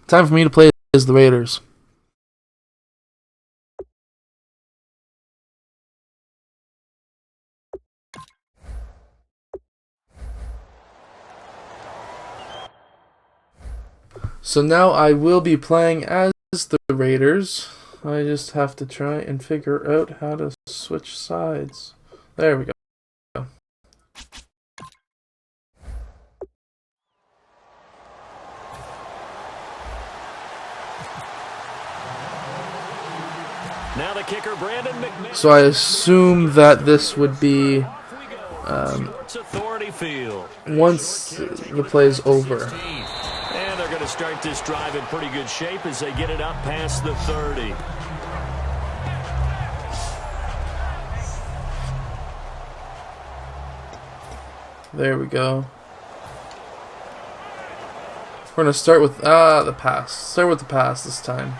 Time for me to play as the Raiders. So now I will be playing as the Raiders. I just have to try and figure out how to switch sides. There we go. Now the kicker, Brandon McMahon. So I assume that this would be It's authority field. once the play's over. And they're going to start this drive in pretty good shape as they get it up past the 30. There we go. We're going to start with the pass. Start with the pass this time.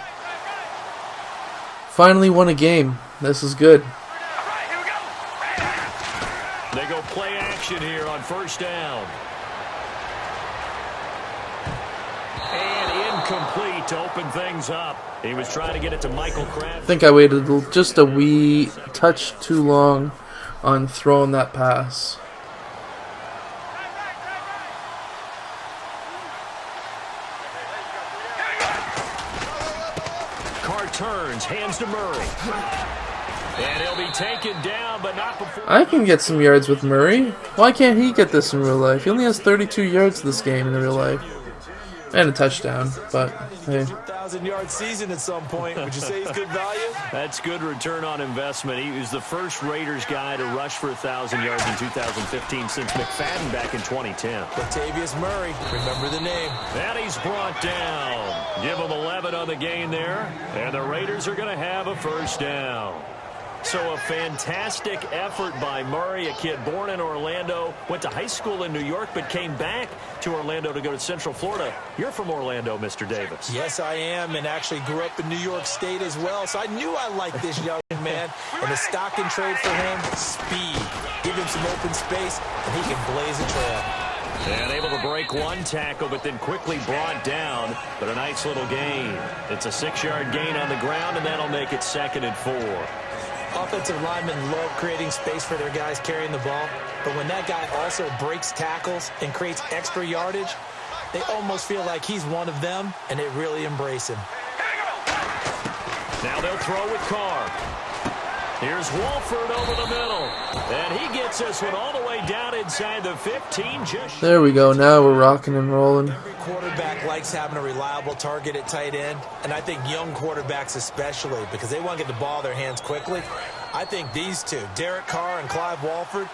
Finally won a game. This is good. They go play action here on first down. And incomplete to open things up. He was trying to get it to Michael Crabtree. I think I waited just a wee touch too long on throwing that pass. Carr turns, hands to Murray. And he'll be taken down, but not before. I can get some yards with Murray. Why can't he get this in real life? He only has 32 yards this game in real life. And a touchdown, but hey. 1,000-yard season at some point. Would you say he's good value? That's good return on investment. He was the first Raiders guy to rush for 1,000 yards in 2015 since McFadden back in 2010. Latavius Murray, remember the name. And he's brought down. Give him 11 on the gain there. And the Raiders are going to have a first down. So a fantastic effort by Murray, a kid born in Orlando, went to high school in New York, but came back to Orlando to go to Central Florida. You're from Orlando, Mr. Davis. Yes, I am, and actually grew up in New York State as well, so I knew I liked this young man. And the stock and trade for him, speed. Give him some open space, and he can blaze a trail. And able to break one tackle, but then quickly brought down. But a nice little gain. It's a 6-yard gain on the ground, and that'll make it 2nd and 4. Offensive linemen love creating space for their guys carrying the ball, but when that guy also breaks tackles and creates extra yardage, they almost feel like he's one of them, and they really embrace him. Now they'll throw with Carr. Here's Wolford over the middle, and he gets this one all the way down inside the 15. There we go. Now we're rocking and rolling. Every quarterback likes having a reliable target at tight end, and I think young quarterbacks especially, because they want to get the ball in their hands quickly. I think these two, Derek Carr and Clive Wolford,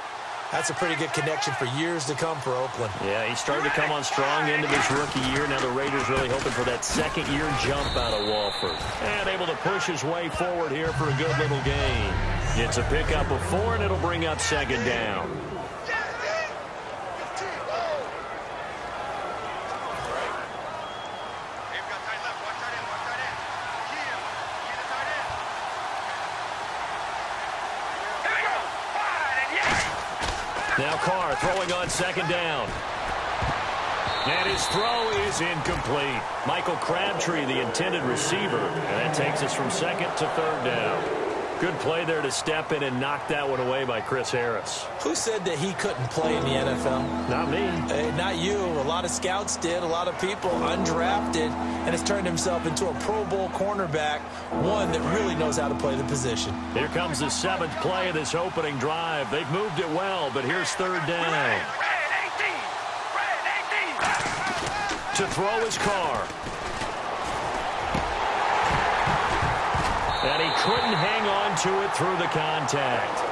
that's a pretty good connection for years to come for Oakland. Yeah, he started to come on strong into this rookie year. Now the Raiders really hoping for that second-year jump out of Wolford. And able to push his way forward here for a good little gain. It's a pickup of 4, and it'll bring up 2nd down. Now Carr throwing on 2nd down. And his throw is incomplete. Michael Crabtree, the intended receiver. And that takes us from 2nd to 3rd down. Good play there to step in and knock that one away by Chris Harris. Who said that he couldn't play in the NFL? Not me. Not you. A lot of scouts did. A lot of people undrafted. And has turned himself into a Pro Bowl cornerback. One that really knows how to play the position. Here comes the 7th play of this opening drive. They've moved it well, but here's 3rd down. To throw is Carr. And he couldn't hang on to it through the contact.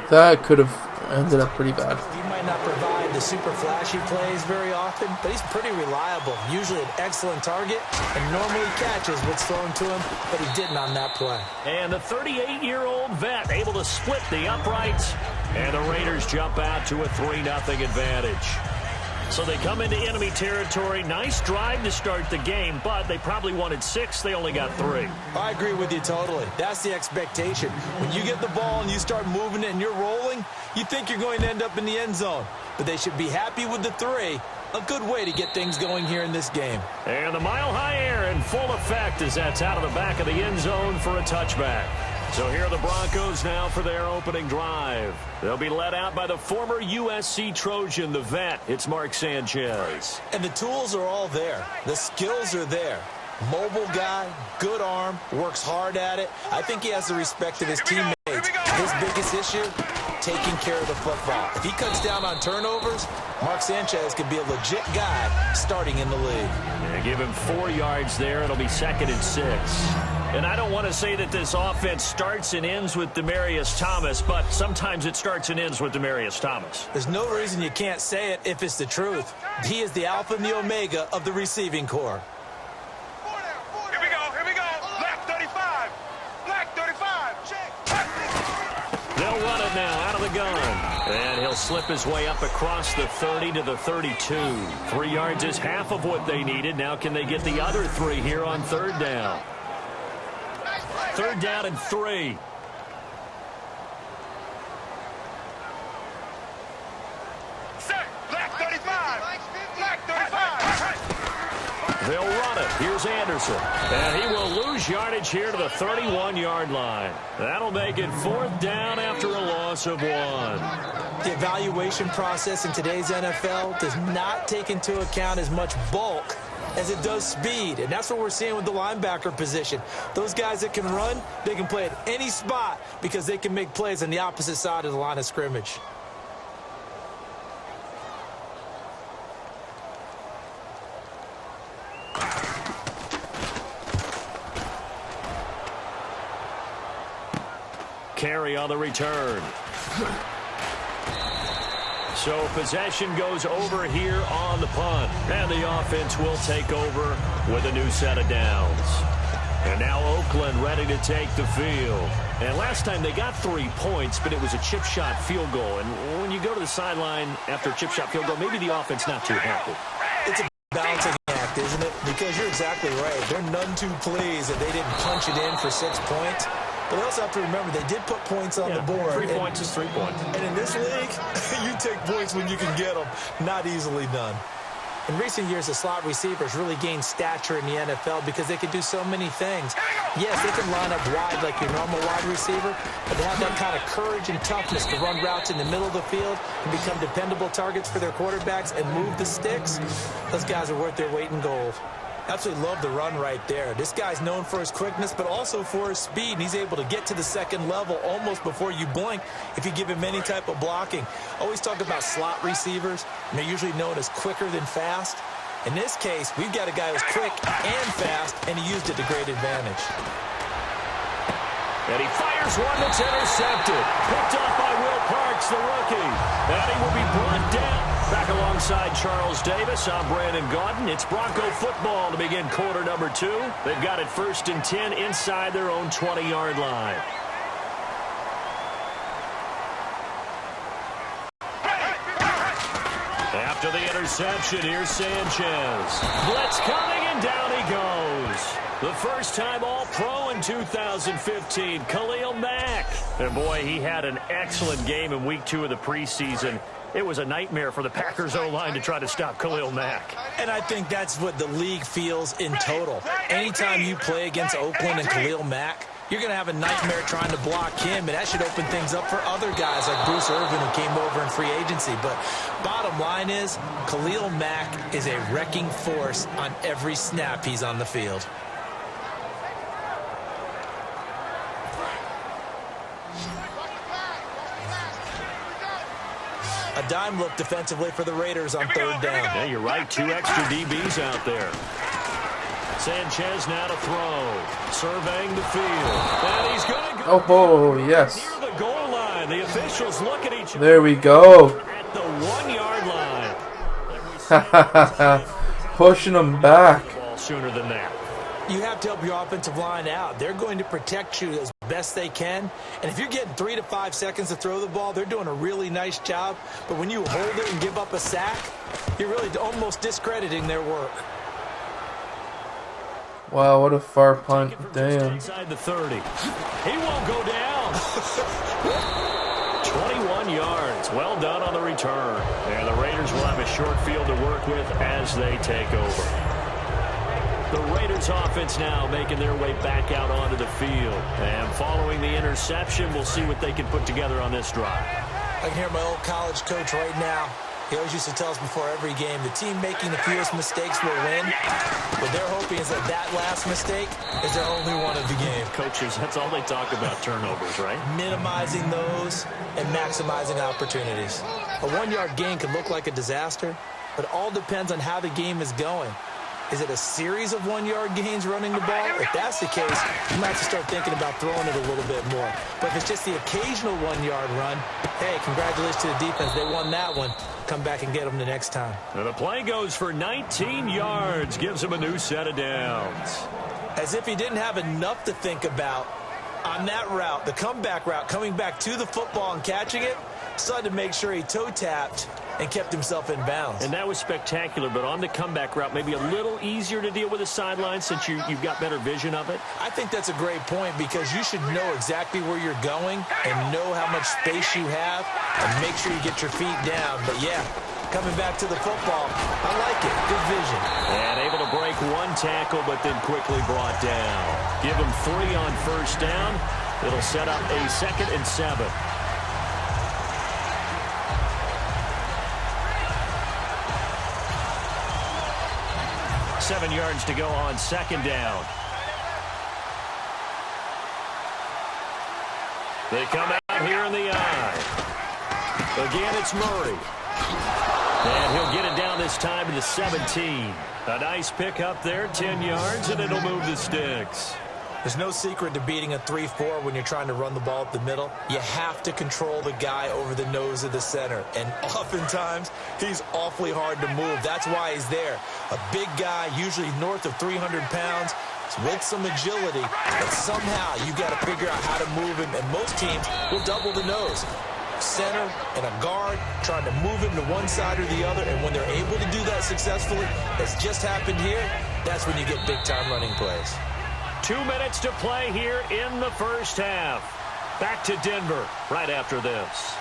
That could have ended up pretty bad. He might not provide the super flashy plays very often, but he's pretty reliable. Usually an excellent target and normally catches what's thrown to him, but he didn't on that play. And the 38-year-old vet able to split the uprights. And the Raiders jump out to a 3-0 advantage. So they come into enemy territory. Nice drive to start the game, but they probably wanted 6. They only got 3. I agree with you totally. That's the expectation. When you get the ball and you start moving it and you're rolling, you think you're going to end up in the end zone. But they should be happy with the 3. A good way to get things going here in this game. And the mile-high air in full effect as that's out of the back of the end zone for a touchback. So here are the Broncos now for their opening drive. They'll be led out by the former USC Trojan, the vet. It's Mark Sanchez. And the tools are all there. The skills are there. Mobile guy, good arm, works hard at it. I think he has the respect of his teammates. His biggest issue, taking care of the football. If he cuts down on turnovers, Mark Sanchez could be a legit guy starting in the league. Yeah, give him 4 yards there. It'll be 2nd and 6. And I don't want to say that this offense starts and ends with Demaryius Thomas, but sometimes it starts and ends with Demaryius Thomas. There's no reason you can't say it if it's the truth. He is the alpha and the omega of the receiving corps. They'll run it now out of the gun. And he'll slip his way up across the 30 to the 32. 3 yards is half of what they needed. Now can they get the other 3 here on 3rd down? 3rd down and 3. They'll run it. Here's Anderson. And he will lose yardage here to the 31-yard line. That'll make it 4th down after a loss of 1. The evaluation process in today's NFL does not take into account as much bulk as it does speed. And that's what we're seeing with the linebacker position. Those guys that can run, they can play at any spot because they can make plays on the opposite side of the line of scrimmage. Carry on the return. So possession goes over here on the punt. And the offense will take over with a new set of downs. And now Oakland ready to take the field. And last time they got 3 points, but it was a chip shot field goal. And when you go to the sideline after a chip shot field goal, maybe the offense not too happy. It's a balancing act, isn't it? Because you're exactly right. They're none too pleased that they didn't punch it in for 6 points. But they also have to remember they did put points on the board. 3 points is 3 points. And in this league, you take points when you can get them. Not easily done. In recent years, the slot receivers really gained stature in the NFL because they can do so many things. Yes, they can line up wide like your normal wide receiver, but they have that kind of courage and toughness to run routes in the middle of the field and become dependable targets for their quarterbacks and move the sticks. Those guys are worth their weight in gold. Absolutely love the run right there. This guy's known for his quickness, but also for his speed. And he's able to get to the second level almost before you blink if you give him any type of blocking. Always talk about slot receivers, and they're usually known as quicker than fast. In this case, we've got a guy who's quick and fast, and he used it to great advantage. And he fires one that's intercepted. Picked off by Will Parks, the rookie. And he will be brought down. Back alongside Charles Davis, I'm Brandon Gaudin. It's Bronco football to begin quarter number 2. They've got it 1st and 10 inside their own 20-yard line. After the interception, here's Sanchez. Blitz coming, and down he goes. The first time All-Pro in 2015, Khalil Mack. And boy, he had an excellent game in Week 2 of the preseason. It was a nightmare for the Packers O-line to try to stop Khalil Mack. And I think that's what the league feels in total. Anytime you play against Oakland and Khalil Mack, you're going to have a nightmare trying to block him, and that should open things up for other guys like Bruce Irvin who came over in free agency. But bottom line is, Khalil Mack is a wrecking force on every snap he's on the field. A dime look defensively for the Raiders on 3rd down. Yeah, you're right. 2 extra DBs out there. Sanchez now to throw. Surveying the field. And he's going to go. Oh, yes. Near the goal line. The officials look at each other. There we go. At the 1-yard line. Pushing them back. Ball sooner than that. You have to help your offensive line out. They're going to protect you as best they can. And if you're getting 3 to 5 seconds to throw the ball, they're doing a really nice job. But when you hold it and give up a sack, you're really almost discrediting their work. Wow, what a far punt. Damn. Inside the 30. He won't go down. 21 yards. Well done on the return. And the Raiders will have a short field to work with as they take over. The Raiders offense now making their way back out onto the field. And following the interception, we'll see what they can put together on this drive. I can hear my old college coach right now. He always used to tell us before every game, the team making the fewest mistakes will win. What they're hoping is that that last mistake is their only one of the game. Coaches, that's all they talk about, turnovers, right? Minimizing those and maximizing opportunities. A one-yard gain could look like a disaster, but it all depends on how the game is going. Is it a series of one-yard gains running the ball? If that's the case, you might have to start thinking about throwing it a little bit more. But if it's just the occasional one-yard run, hey, congratulations to the defense. They won that one. Come back and get them the next time. And the play goes for 19 yards, gives him a new set of downs. As if he didn't have enough to think about on that route, the comeback route, coming back to the football and catching it, decided to make sure he toe-tapped and kept himself in bounds. And that was spectacular, but on the comeback route, maybe a little easier to deal with the sideline since you've got better vision of it. I think that's a great point because you should know exactly where you're going and know how much space you have and make sure you get your feet down. But, yeah, coming back to the football, I like it. Good vision. And able to break one tackle, but then quickly brought down. Give him 3 on first down. It'll set up a 2nd and 7. Seven yards to go on 2nd down. They come out here in the eye. Again, it's Murray. And he'll get it down this time to the 17. A nice pickup there, 10 yards, and it'll move the sticks. There's no secret to beating a 3-4 when you're trying to run the ball up the middle. You have to control the guy over the nose of the center. And oftentimes, he's awfully hard to move. That's why he's there. A big guy, usually north of 300 pounds, with some agility. But somehow, you got to figure out how to move him. And most teams will double the nose. Center and a guard trying to move him to one side or the other. And when they're able to do that successfully, as just happened here, that's when you get big-time running plays. 2 minutes to play here in the first half. Back to Denver right after this.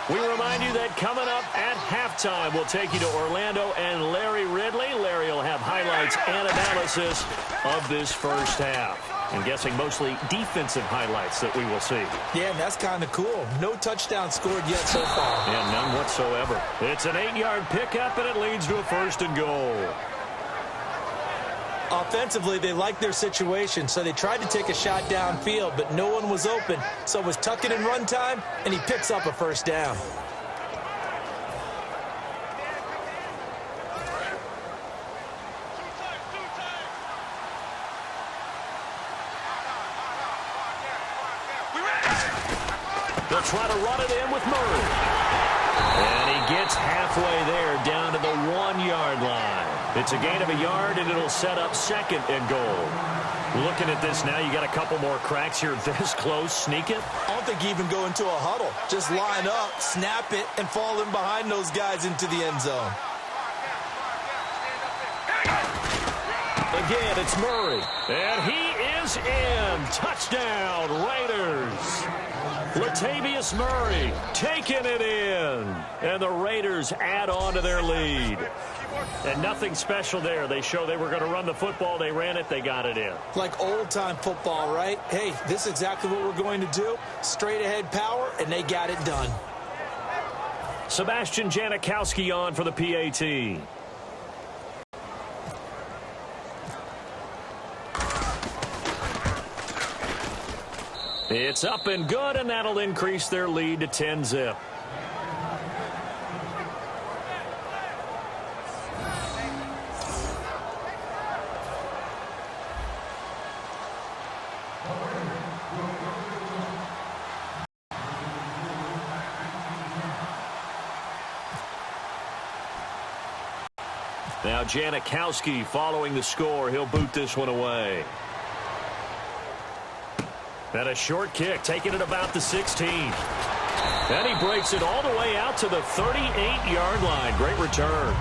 We remind you that coming up at halftime, we'll take you to Orlando and Larry Ridley. Larry will have highlights and analysis of this first half. I'm guessing mostly defensive highlights that we will see. Yeah, and that's kind of cool. No touchdown scored yet so far. And none whatsoever. It's an 8-yard pickup, and it leads to a 1st and goal. Offensively, they liked their situation, so they tried to take a shot downfield, but no one was open. So it was tuck it in run time, and he picks up a 1st down. They'll try to run it in with Murray. And he gets halfway there down to the 1-yard line. It's a gain of a yard, and it'll set up 2nd and goal. Looking at this now, you got a couple more cracks here this close. Sneak it. I don't think you even go into a huddle. Just line up, snap it, and fall in behind those guys into the end zone. Again, it's Murray. And he is in. Touchdown, Raiders. Latavius Murray taking it in. And the Raiders add on to their lead. And nothing special there. They show they were going to run the football. They ran it. They got it in. Like old-time football, right? Hey, this is exactly what we're going to do. Straight-ahead power, and they got it done. Sebastian Janikowski on for the PAT. It's up and good, and that'll increase their lead to 10-zip. Now Janikowski following the score. He'll boot this one away. And a short kick, taking it about the 16. And he breaks it all the way out to the 38-yard line. Great return.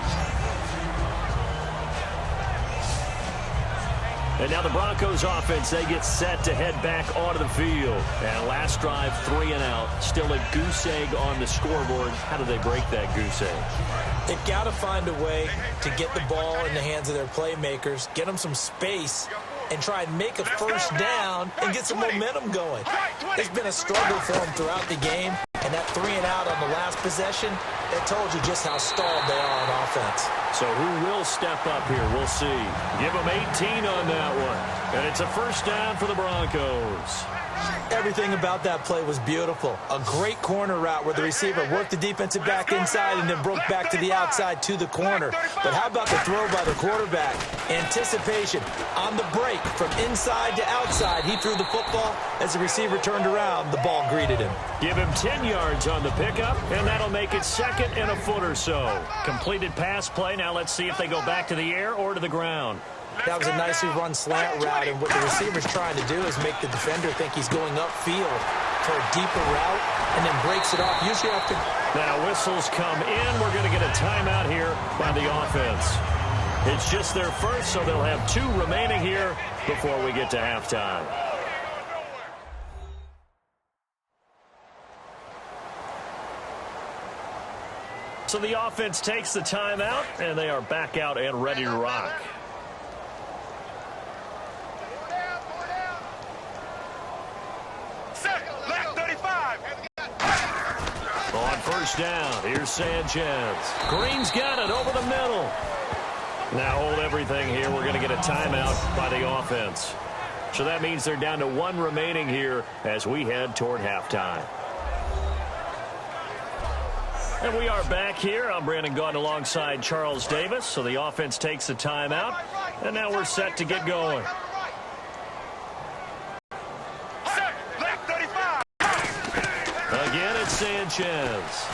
And now the Broncos offense, they get set to head back onto the field. And last drive, 3 and out. Still a goose egg on the scoreboard. How do they break that goose egg? They've got to find a way to get the ball in the hands of their playmakers, get them some space, and try and make a first down and get some momentum going. It's been a struggle for them throughout the game, and that 3 and out on the last possession, that told you just how stalled they are on offense. So who will step up here? We'll see. Give them 18 on that one. And it's a first down for the Broncos. Everything about that play was beautiful. A great corner route where the receiver worked the defensive back inside and then broke back to the outside to the corner. But how about the throw by the quarterback? Anticipation on the break from inside to outside. He threw the football. As the receiver turned around, the ball greeted him. Give him 10 yards on the pickup, and that'll make it 2nd and a foot or so. Completed pass play. Now let's see if they go back to the air or to the ground. That was a nicely run slant route, and what the receiver's trying to do is make the defender think he's going upfield for a deeper route and then breaks it off. Usually after. Now whistles come in. We're going to get a timeout here by the offense. It's just their first, so they'll have 2 remaining here before we get to halftime. So the offense takes the timeout, and they are back out and ready to rock. On first down, here's Sanchez. Green's got it over the middle. Now hold everything here. We're going to get a timeout by the offense. So that means they're down to 1 remaining here as we head toward halftime. And we are back here. I'm Brandon Gaudin alongside Charles Davis. So the offense takes the timeout, and now we're set to get going. Again, it's Sanchez.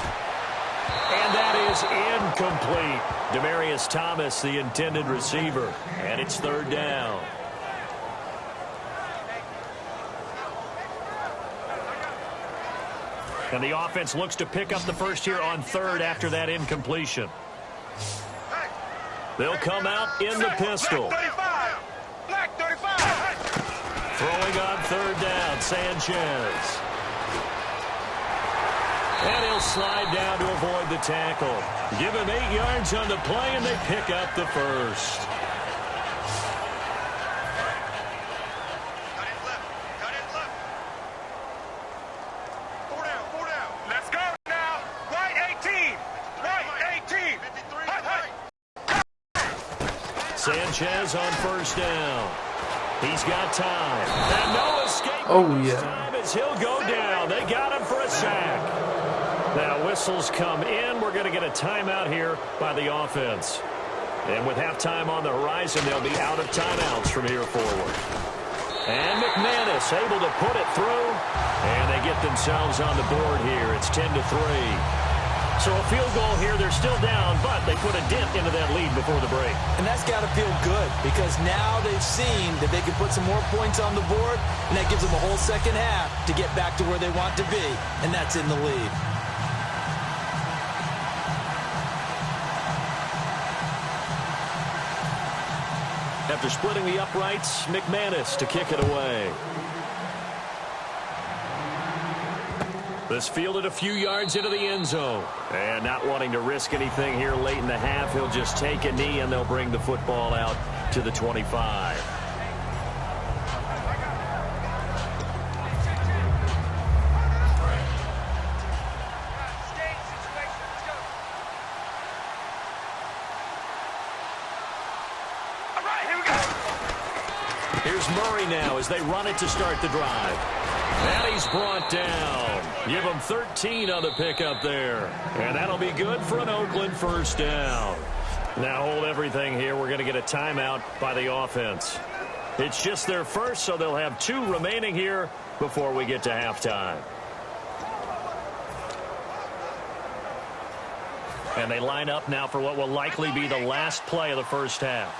And that is incomplete. Demaryius Thomas, the intended receiver. And it's 3rd down. And the offense looks to pick up the first here on 3rd after that incompletion. They'll come out in the pistol. Throwing on 3rd down, Sanchez. And he'll slide down to avoid the tackle. Give him 8 yards on the play, and they pick up the first. Let's go now. Right 18. Right 18. Sanchez on first down. He's got time. And no escape. Oh, this yeah. time as he'll go down. They got him for a sack. Now whistles come in. We're going to get a timeout here by the offense. And with halftime on the horizon, they'll be out of timeouts from here forward. And McManus able to put it through. And they get themselves on the board here. It's 10-3. So a field goal here. They're still down, but they put a dent into that lead before the break. And that's got to feel good because now they've seen that they can put some more points on the board, and that gives them a whole second half to get back to where they want to be, and that's in the lead. After splitting the uprights, McManus to kick it away. This fielded a few yards into the end zone. And not wanting to risk anything here late in the half, he'll just take a knee and they'll bring the football out to the 25. Here's Murray now as they run it to start the drive. And he's brought down. Give him 13 on the pickup there. And that'll be good for an Oakland first down. Now hold everything here. We're going to get a timeout by the offense. It's just their first, so they'll have 2 remaining here before we get to halftime. And they line up now for what will likely be the last play of the first half.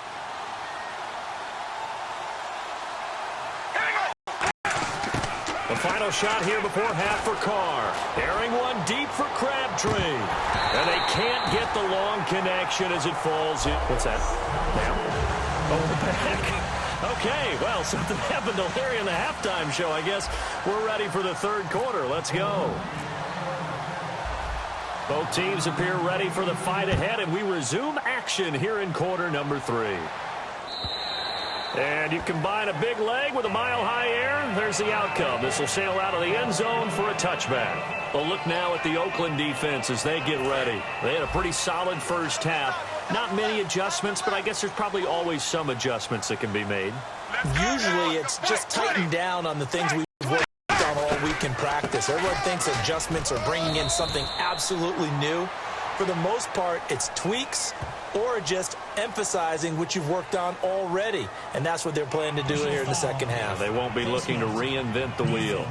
The final shot here before half for Carr. Airing one deep for Crabtree. And they can't get the long connection as it falls in. What's that? Now. Oh, the back. Okay, well, something happened to Larry in the halftime show, I guess. We're ready for the third quarter. Let's go. Both teams appear ready for the fight ahead, and we resume action here in quarter number 3. And you combine a big leg with a mile-high air, there's the outcome. This will sail out of the end zone for a touchback. Well, look now at the Oakland defense as they get ready. They had a pretty solid first half. Not many adjustments, but I guess there's probably always some adjustments that can be made. Usually it's just tighten down on the things we've worked on all week in practice. Everyone thinks adjustments are bringing in something absolutely new. For the most part, it's tweaks or just emphasizing what you've worked on already. And that's what they're planning to do here in the second half. They won't be looking to reinvent the wheel.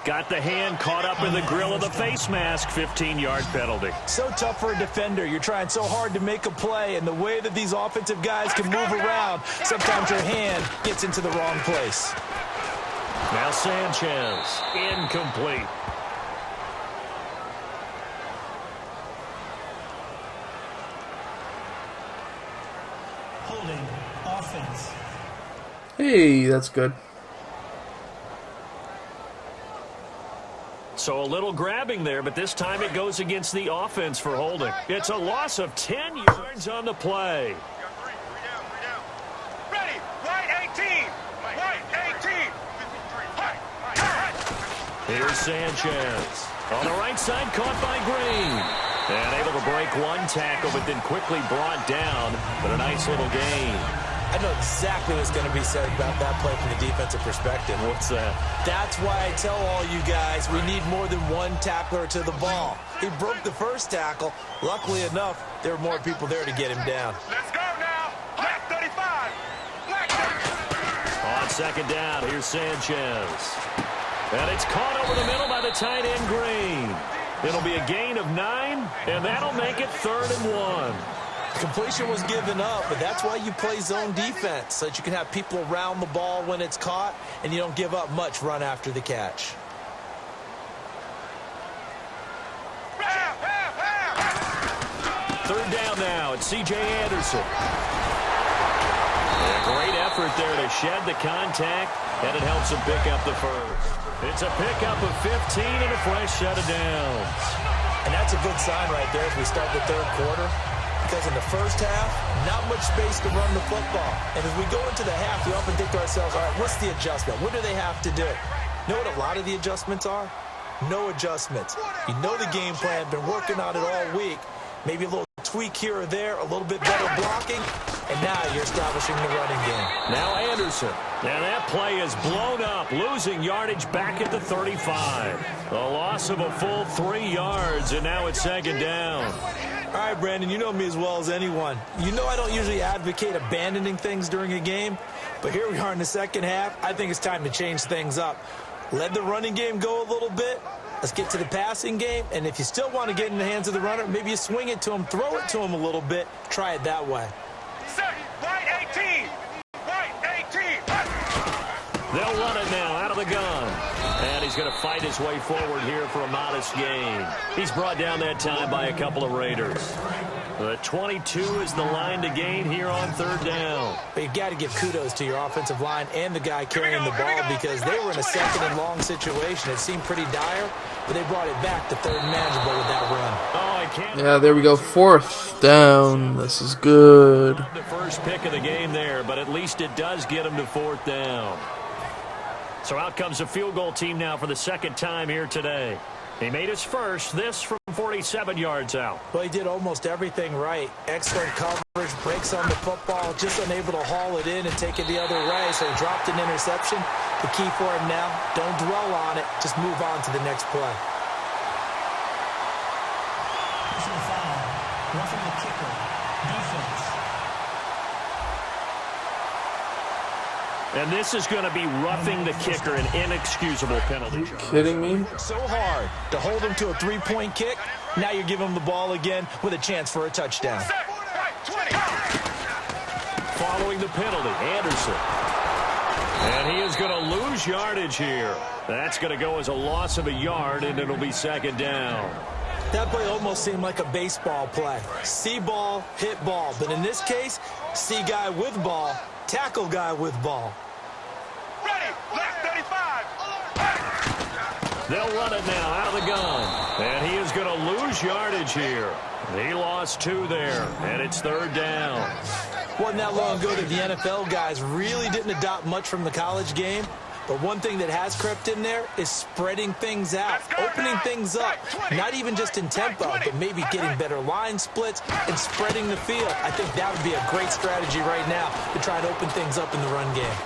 Got the hand caught up in the grill of the face mask. 15-yard penalty. So tough for a defender. You're trying so hard to make a play, and the way that these offensive guys can move around, sometimes your hand gets into the wrong place. Now Sanchez, incomplete. Holding offense. Hey, that's good. So a little grabbing there, but this time it goes against the offense for holding. It's a loss of 10 yards on the play. Ready, white 18, white 18. Here's Sanchez. On the right side, caught by Green. And able to break one tackle, but then quickly brought down. But a nice little gain. I know exactly what's going to be said about that play from the defensive perspective. What's that? That's why I tell all you guys we need more than one tackler to the ball. He broke the first tackle. Luckily enough, there were more people there to get him down. Let's go now. Black 35. Black 35. On second down, here's Sanchez. And it's caught over the middle by the tight end, Green. It'll be a gain of 9, and that'll make it 3rd and 1. Completion was given up, but that's why you play zone defense, so that you can have people around the ball when it's caught, and you don't give up much run after the catch. Third down now, it's C.J. Anderson. A great effort there to shed the contact, and it helps him pick up the first. It's a pickup of 15 and a fresh set of downs. And that's a good sign right there as we start the third quarter. Because in the first half, not much space to run the football. And as we go into the half, we often think to ourselves, all right, what's the adjustment? What do they have to do? You know what a lot of the adjustments are? No adjustments. You know the game plan, been working on it all week. Maybe a little tweak here or there, a little bit better blocking, and now you're establishing the running game. Now Anderson. And that play is blown up, losing yardage back at the 35. A loss of a full 3 yards, and now it's second down. All right, Brandon, you know me as well as anyone. You know I don't usually advocate abandoning things during a game, but here we are in the second half. I think it's time to change things up. Let the running game go a little bit. Let's get to the passing game, and if you still want to get in the hands of the runner, maybe you swing it to him, throw it to him a little bit, try it that way. White 18, white 18. They'll run it now out of the gun. And he's going to fight his way forward here for a modest gain. He's brought down that time by a couple of Raiders. The 22 is the line to gain here on third down. But you've got to give kudos to your offensive line and the guy carrying the ball because they were in a second and long situation. It seemed pretty dire, but they brought it back to third and manageable with that run. Oh, I can't. Yeah, there we go. 4th down. This is good. The first pick of the game there, but at least it does get him to 4th down. So out comes the field goal team now for the second time here today. He made his first, this from 47 yards out. Well, he did almost everything right. Excellent coverage, breaks on the football, just unable to haul it in and take it the other way. So he dropped an interception. The key for him now, don't dwell on it. Just move on to the next play. Personal foul. Roughing the kicker. Defense. And this is going to be roughing the kicker, an inexcusable penalty. Kidding me? So hard to hold him to a three-point kick. Now you give him the ball again with a chance for a touchdown. Following the penalty, Anderson. And he is going to lose yardage here. That's going to go as a loss of a yard, and it'll be second down. That play almost seemed like a baseball play. See ball, hit ball. But in this case, see guy with ball, tackle guy with ball. Ready, left 35. They'll run it now out of the gun. And he is going to lose yardage here. He lost 2 there, and it's 3rd down. Wasn't that long ago that the NFL guys really didn't adopt much from the college game. But one thing that has crept in there is spreading things out, opening things up, not even just in tempo, but maybe getting better line splits and spreading the field. I think that would be a great strategy right now to try and open things up in the run game.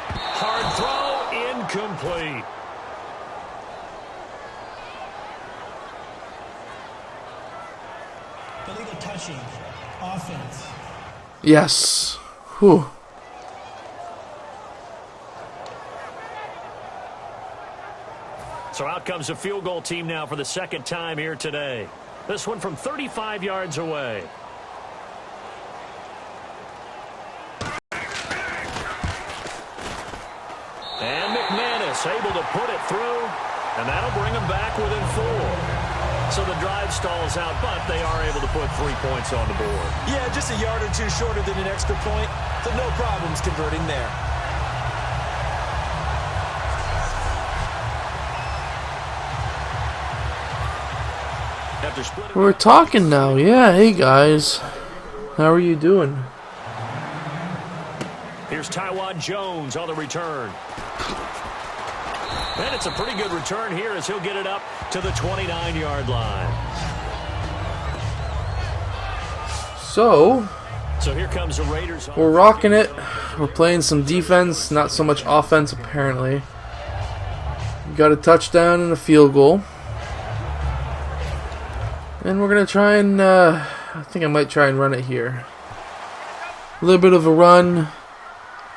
Hard throw, incomplete. Illegal touching. Offense. Yes. Whew. So out comes a field goal team now for the 2nd time here today. This one from 35 yards away. And McManus able to put it through, and that'll bring them back within 4. So the drive stalls out, but they are able to put 3 points on the board. Yeah, just a yard or 2 shorter than an extra point, so no problems converting there. We're talking now. Yeah, hey guys. How are you doing? Here's Taiwan Jones on the return. And it's a pretty good return here as he'll get it up to the 29-yard line. So here comes the Raiders. we're rocking it. We're playing some defense, not so much offense apparently. Got a touchdown and a field goal. And we're going to try and, I think I might try and run it here. A little bit of a run.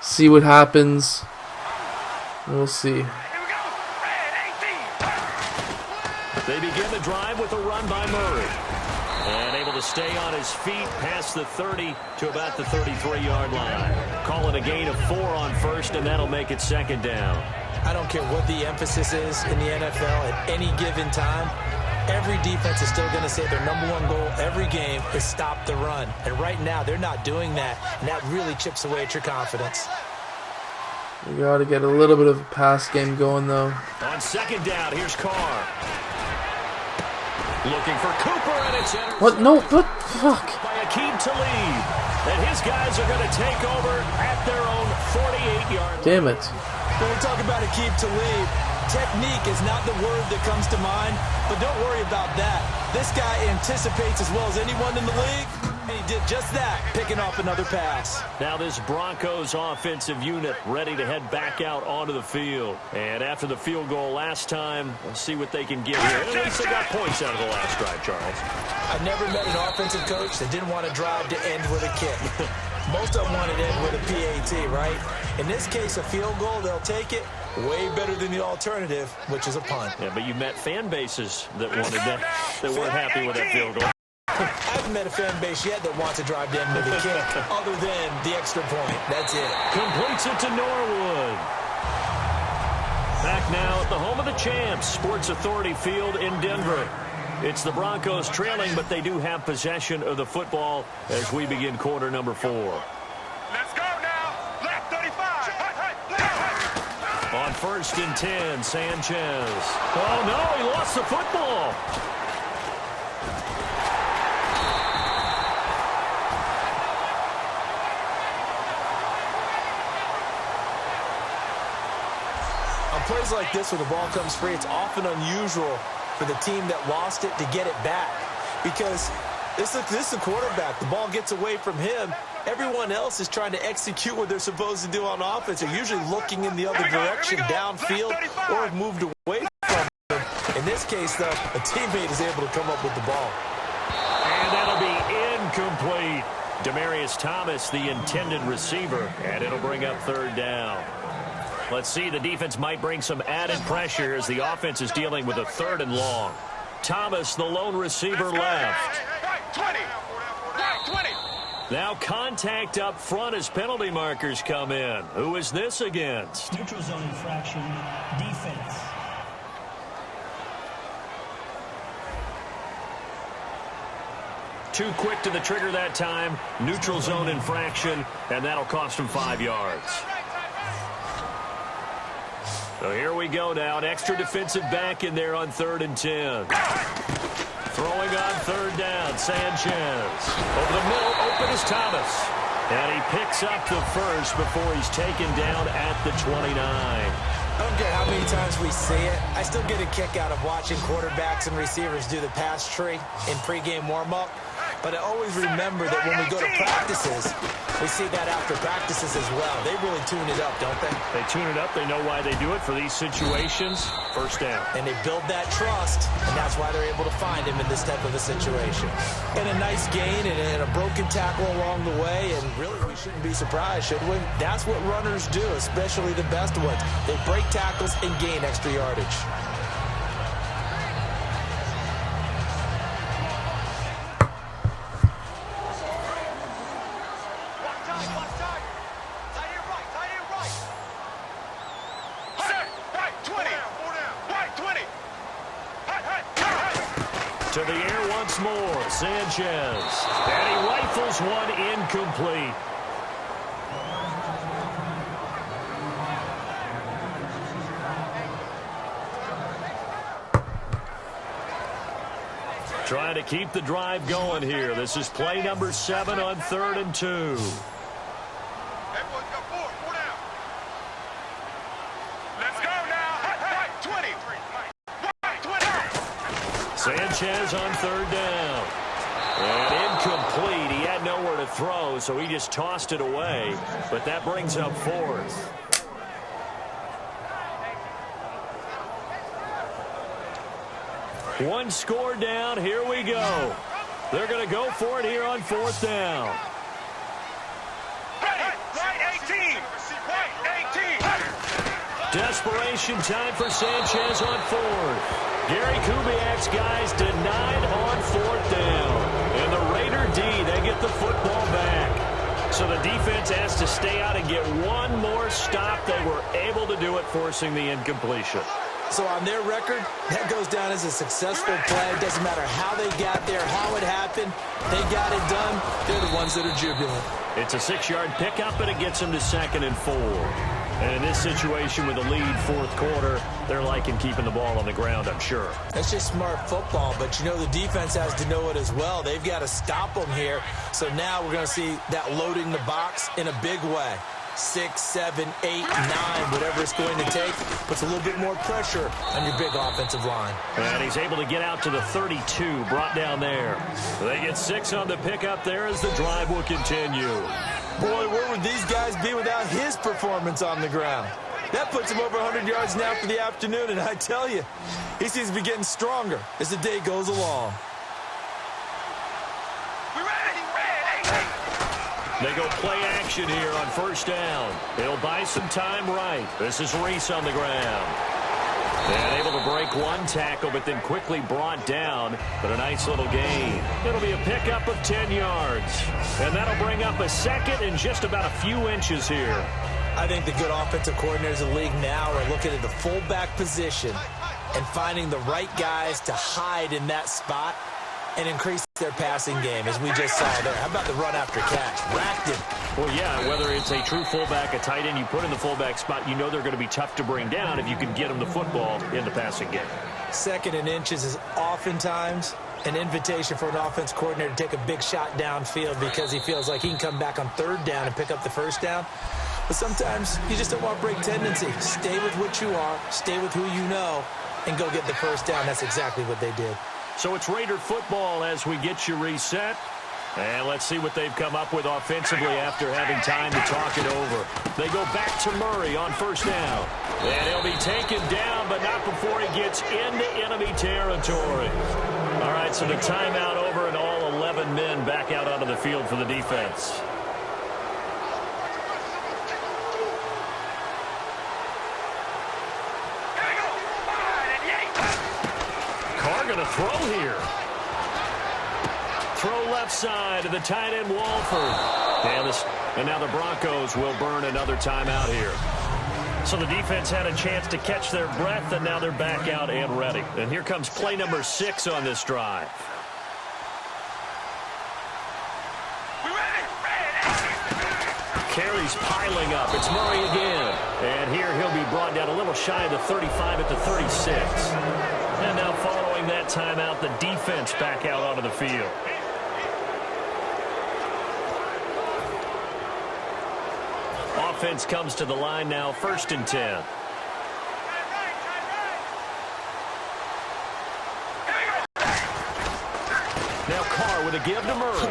See what happens. We'll see. They begin the drive with a run by Murray. And able to stay on his feet past the 30 to about the 33-yard line. Call it a gain of 4 on first, and that'll make it 2nd down. I don't care what the emphasis is in the NFL at any given time. Every defense is still going to say their #1 goal every game is stop the run. And right now, they're not doing that, and that really chips away at your confidence. We got to get a little bit of a pass game going, though. On 2nd down, here's Carr. Looking for Cooper, and it's intercepted. What? No, what? Fuck. By Aqib Talib. And his guys are going to take over at their own 48-yard line. Damn it. When we talk about Aqib Talib, technique is not the word that comes to mind, but don't worry about that. This guy anticipates as well as anyone in the league, and he did just that, picking off another pass. Now this Broncos offensive unit ready to head back out onto the field. And after the field goal last time, we'll see what they can get here. At least they got points out of the last drive, Charles. I've never met an offensive coach that didn't want to drive to end with a kick. Most of them wanted to end with a PAT, right? In this case, a field goal, they'll take it. Way better than the alternative, which is a punt. Yeah, but you met fan bases that wanted that weren't happy with that field goal. I haven't met a fan base yet that wants to drive to end with a kick, other than the extra point. That's it. Completes it to Norwood. Back now at the home of the champs, Sports Authority Field in Denver. It's the Broncos trailing, but they do have possession of the football as we begin quarter number 4. Let's go now. Left 35. On 1st and 10, Sanchez. Oh, no, he lost the football. On plays like this where the ball comes free, it's often unusual for the team that lost it to get it back. Because this is the quarterback. The ball gets away from him. Everyone else is trying to execute what they're supposed to do on offense. They're usually looking in the other direction, downfield, or have moved away from him. In this case, though, a teammate is able to come up with the ball. And that'll be incomplete. Demaryius Thomas, the intended receiver, and it'll bring up 3rd down. Let's see, the defense might bring some added pressure as the offense is dealing with a 3rd and long. Thomas, the lone receiver, left. Right 20. Right 20. Now contact up front as penalty markers come in. Who is this against? Neutral zone infraction. Defense. too quick to the trigger that time. Neutral zone infraction, and that'll cost him 5 yards. So here we go now. An extra defensive back in there on 3rd and 10. Throwing on 3rd down, Sanchez. Over the middle, open is Thomas. And he picks up the first before he's taken down at the 29. I don't care how many times we see it. I still get a kick out of watching quarterbacks and receivers do the pass tree in pregame warm-up. But I always remember that when we go to practices, we see that after practices as well. They really tune it up, don't they? They tune it up. They know why they do it for these situations. First down. And they build that trust, and that's why they're able to find him in this type of a situation. And a nice gain and a broken tackle along the way, and really we shouldn't be surprised, should we? That's what runners do, especially the best ones. They break tackles and gain extra yardage. To the air once more, Sanchez. And he rifles one incomplete. Trying to keep the drive going here. This is play number 7 on 3rd and 2. Everyone's got four down. Let's go now. Right, 20. Right, 20. Sanchez on 3rd down. And incomplete. He had nowhere to throw, so he just tossed it away. But that brings up 4th. One score down. Here we go. They're going to go for it here on 4th down. Right, 18. Right, 18. Desperation time for Sanchez on 4th. Gary Kubiak's guys denied on 4th down. And the Raider D, they get the football back. So the defense has to stay out and get one more stop. They were able to do it, forcing the incompletion. So on their record, that goes down as a successful play. It doesn't matter how they got there, how it happened. They got it done. They're the ones that are jubilant. It's a 6-yard pickup, and it gets them to 2nd and 4. And in this situation with a lead 4th quarter, they're liking keeping the ball on the ground, I'm sure. That's just smart football, but you know the defense has to know it as well. They've got to stop them here. So now we're going to see that loading the box in a big way. 6, 7, 8, 9, whatever it's going to take, puts a little bit more pressure on your big offensive line. And he's able to get out to the 32, brought down there. They get 6 on the pickup there as the drive will continue. Boy, where would these guys be without his performance on the ground? That puts him over 100 yards now for the afternoon, and I tell you, he seems to be getting stronger as the day goes along. They go play action here on 1st down. They'll buy some time right. This is Reese on the ground. And able to break one tackle, but then quickly brought down. But a nice little gain. It'll be a pickup of 10 yards. And that'll bring up a 2nd and just about a few inches here. I think the good offensive coordinators in the league now are looking at the fullback position and finding the right guys to hide in that spot and increase their passing game, as we just saw there. How about the run after catch? Racked him. Well, yeah, whether it's a true fullback, a tight end, you put in the fullback spot, you know they're going to be tough to bring down if you can get them the football in the passing game. 2nd and inches is oftentimes an invitation for an offense coordinator to take a big shot downfield because he feels like he can come back on 3rd down and pick up the 1st down. But sometimes you just don't want break tendency. Stay with what you are, stay with who you know, and go get the 1st down. That's exactly what they did. So it's Raider football as we get you reset. And let's see what they've come up with offensively after having time to talk it over. They go back to Murray on 1st down. And he'll be taken down, but not before he gets into enemy territory. All right, so the timeout over and all 11 men back out onto the field for the defense. Going to throw here. Throw left side to the tight end Walford. And now the Broncos will burn another timeout here. So the defense had a chance to catch their breath, and now they're back out and ready. And here comes play number 6 on this drive. carries piling up. It's Murray again. And here he'll be brought down a little shy of the 35 at the 36. And now following that timeout, the defense back out onto the field. Offense comes to the line now, 1st and 10. Now Carr with a give to Murray.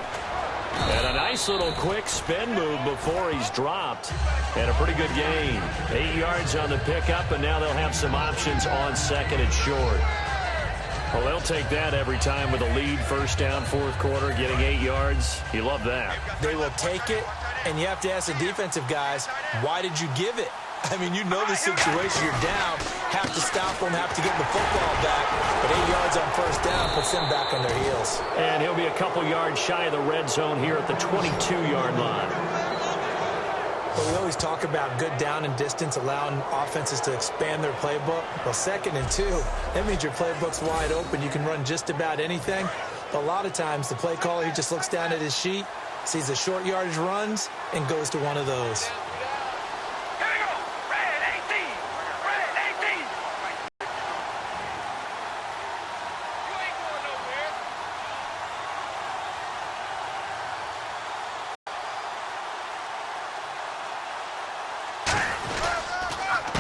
And a nice little quick spin move before he's dropped. And a pretty good gain. 8 yards on the pickup, and now they'll have some options on 2nd and short. Well, they'll take that every time with a lead, 1st down, 4th quarter, getting 8 yards. You love that. They will take it, and you have to ask the defensive guys, why did you give it? I mean, you know the situation. You're down, have to stop them, have to get the football back. But 8 yards on 1st down puts them back on their heels. And he'll be a couple yards shy of the red zone here at the 22-yard line. But we always talk about good down and distance, allowing offenses to expand their playbook. Well, 2nd and 2, that means your playbook's wide open. You can run just about anything. But a lot of times, the play caller, he just looks down at his sheet, sees the short yardage runs, and goes to one of those.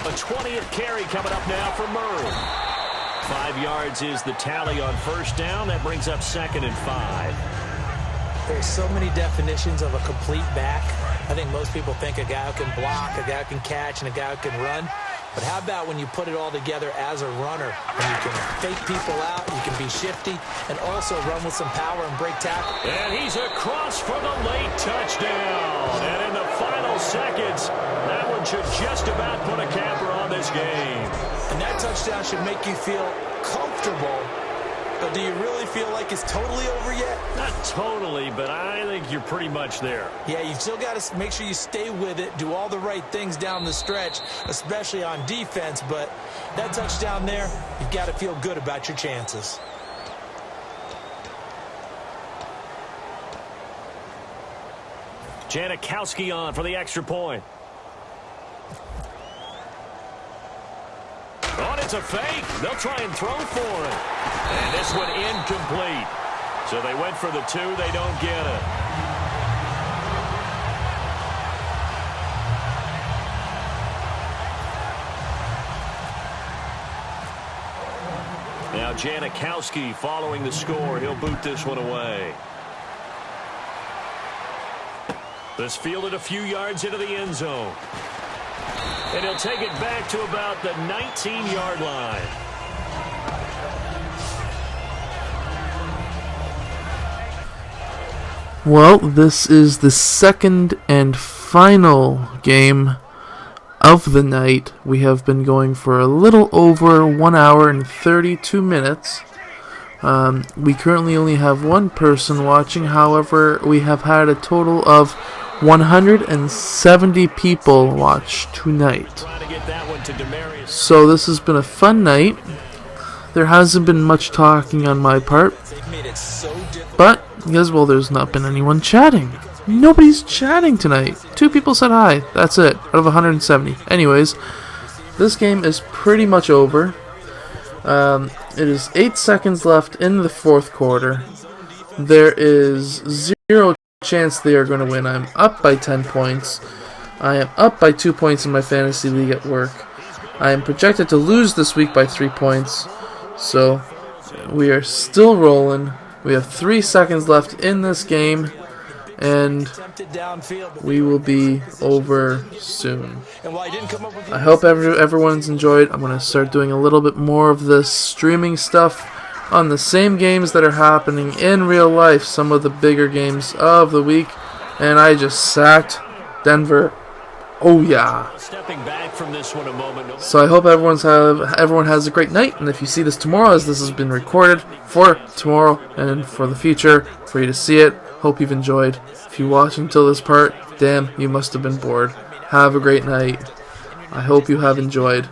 A 20th carry coming up now for Murray. 5 yards is the tally on 1st down. That brings up 2nd and 5. There's so many definitions of a complete back. I think most people think a guy who can block, a guy who can catch, and a guy who can run. But how about when you put it all together as a runner? When you can fake people out, you can be shifty, and also run with some power and break tackle. And he's across for the late touchdown. And in the final seconds, that one should just about put a capper on this game. And that touchdown should make you feel comfortable. But do you really feel like it's totally over yet? Not totally, but I think you're pretty much there. Yeah, you've still got to make sure you stay with it, do all the right things down the stretch, especially on defense. But that touchdown there, you've got to feel good about your chances. Janikowski on for the extra point. Oh, it's a fake. They'll try and throw for it. And this one incomplete. So they went for the 2. They don't get it. Now Janikowski following the score. He'll boot this one away. This fielded a few yards into the end zone. And he'll take it back to about the 19-yard line. Well, this is the 2nd and final game of the night. We have been going for a little over 1 hour and 32 minutes. We currently only have one person watching. However, we have had a total of 170 people watch tonight. So this has been a fun night. There hasn't been much talking on my part. But, because, well, there's not been anyone chatting. Nobody's chatting tonight. 2 people said hi. That's it, out of 170. Anyways, this game is pretty much over. It is 8 seconds left in the 4th quarter. There is 0 chance they are going to win. I'm up by 10 points. I am up by 2 points in my fantasy league at work. I am projected to lose this week by 3 points. So, we are still rolling. We have 3 seconds left in this game. And we will be over soon. I hope everyone's enjoyed. I'm going to start doing a little bit more of this streaming stuff on the same games that are happening in real life, some of the bigger games of the week. And I just sacked Denver. Oh yeah. So I hope everyone has a great night, and if you see this tomorrow, as this has been recorded for tomorrow and for the future, for you to see it, hope you've enjoyed. If you watch until this part, damn, you must have been bored. Have a great night. I hope you have enjoyed.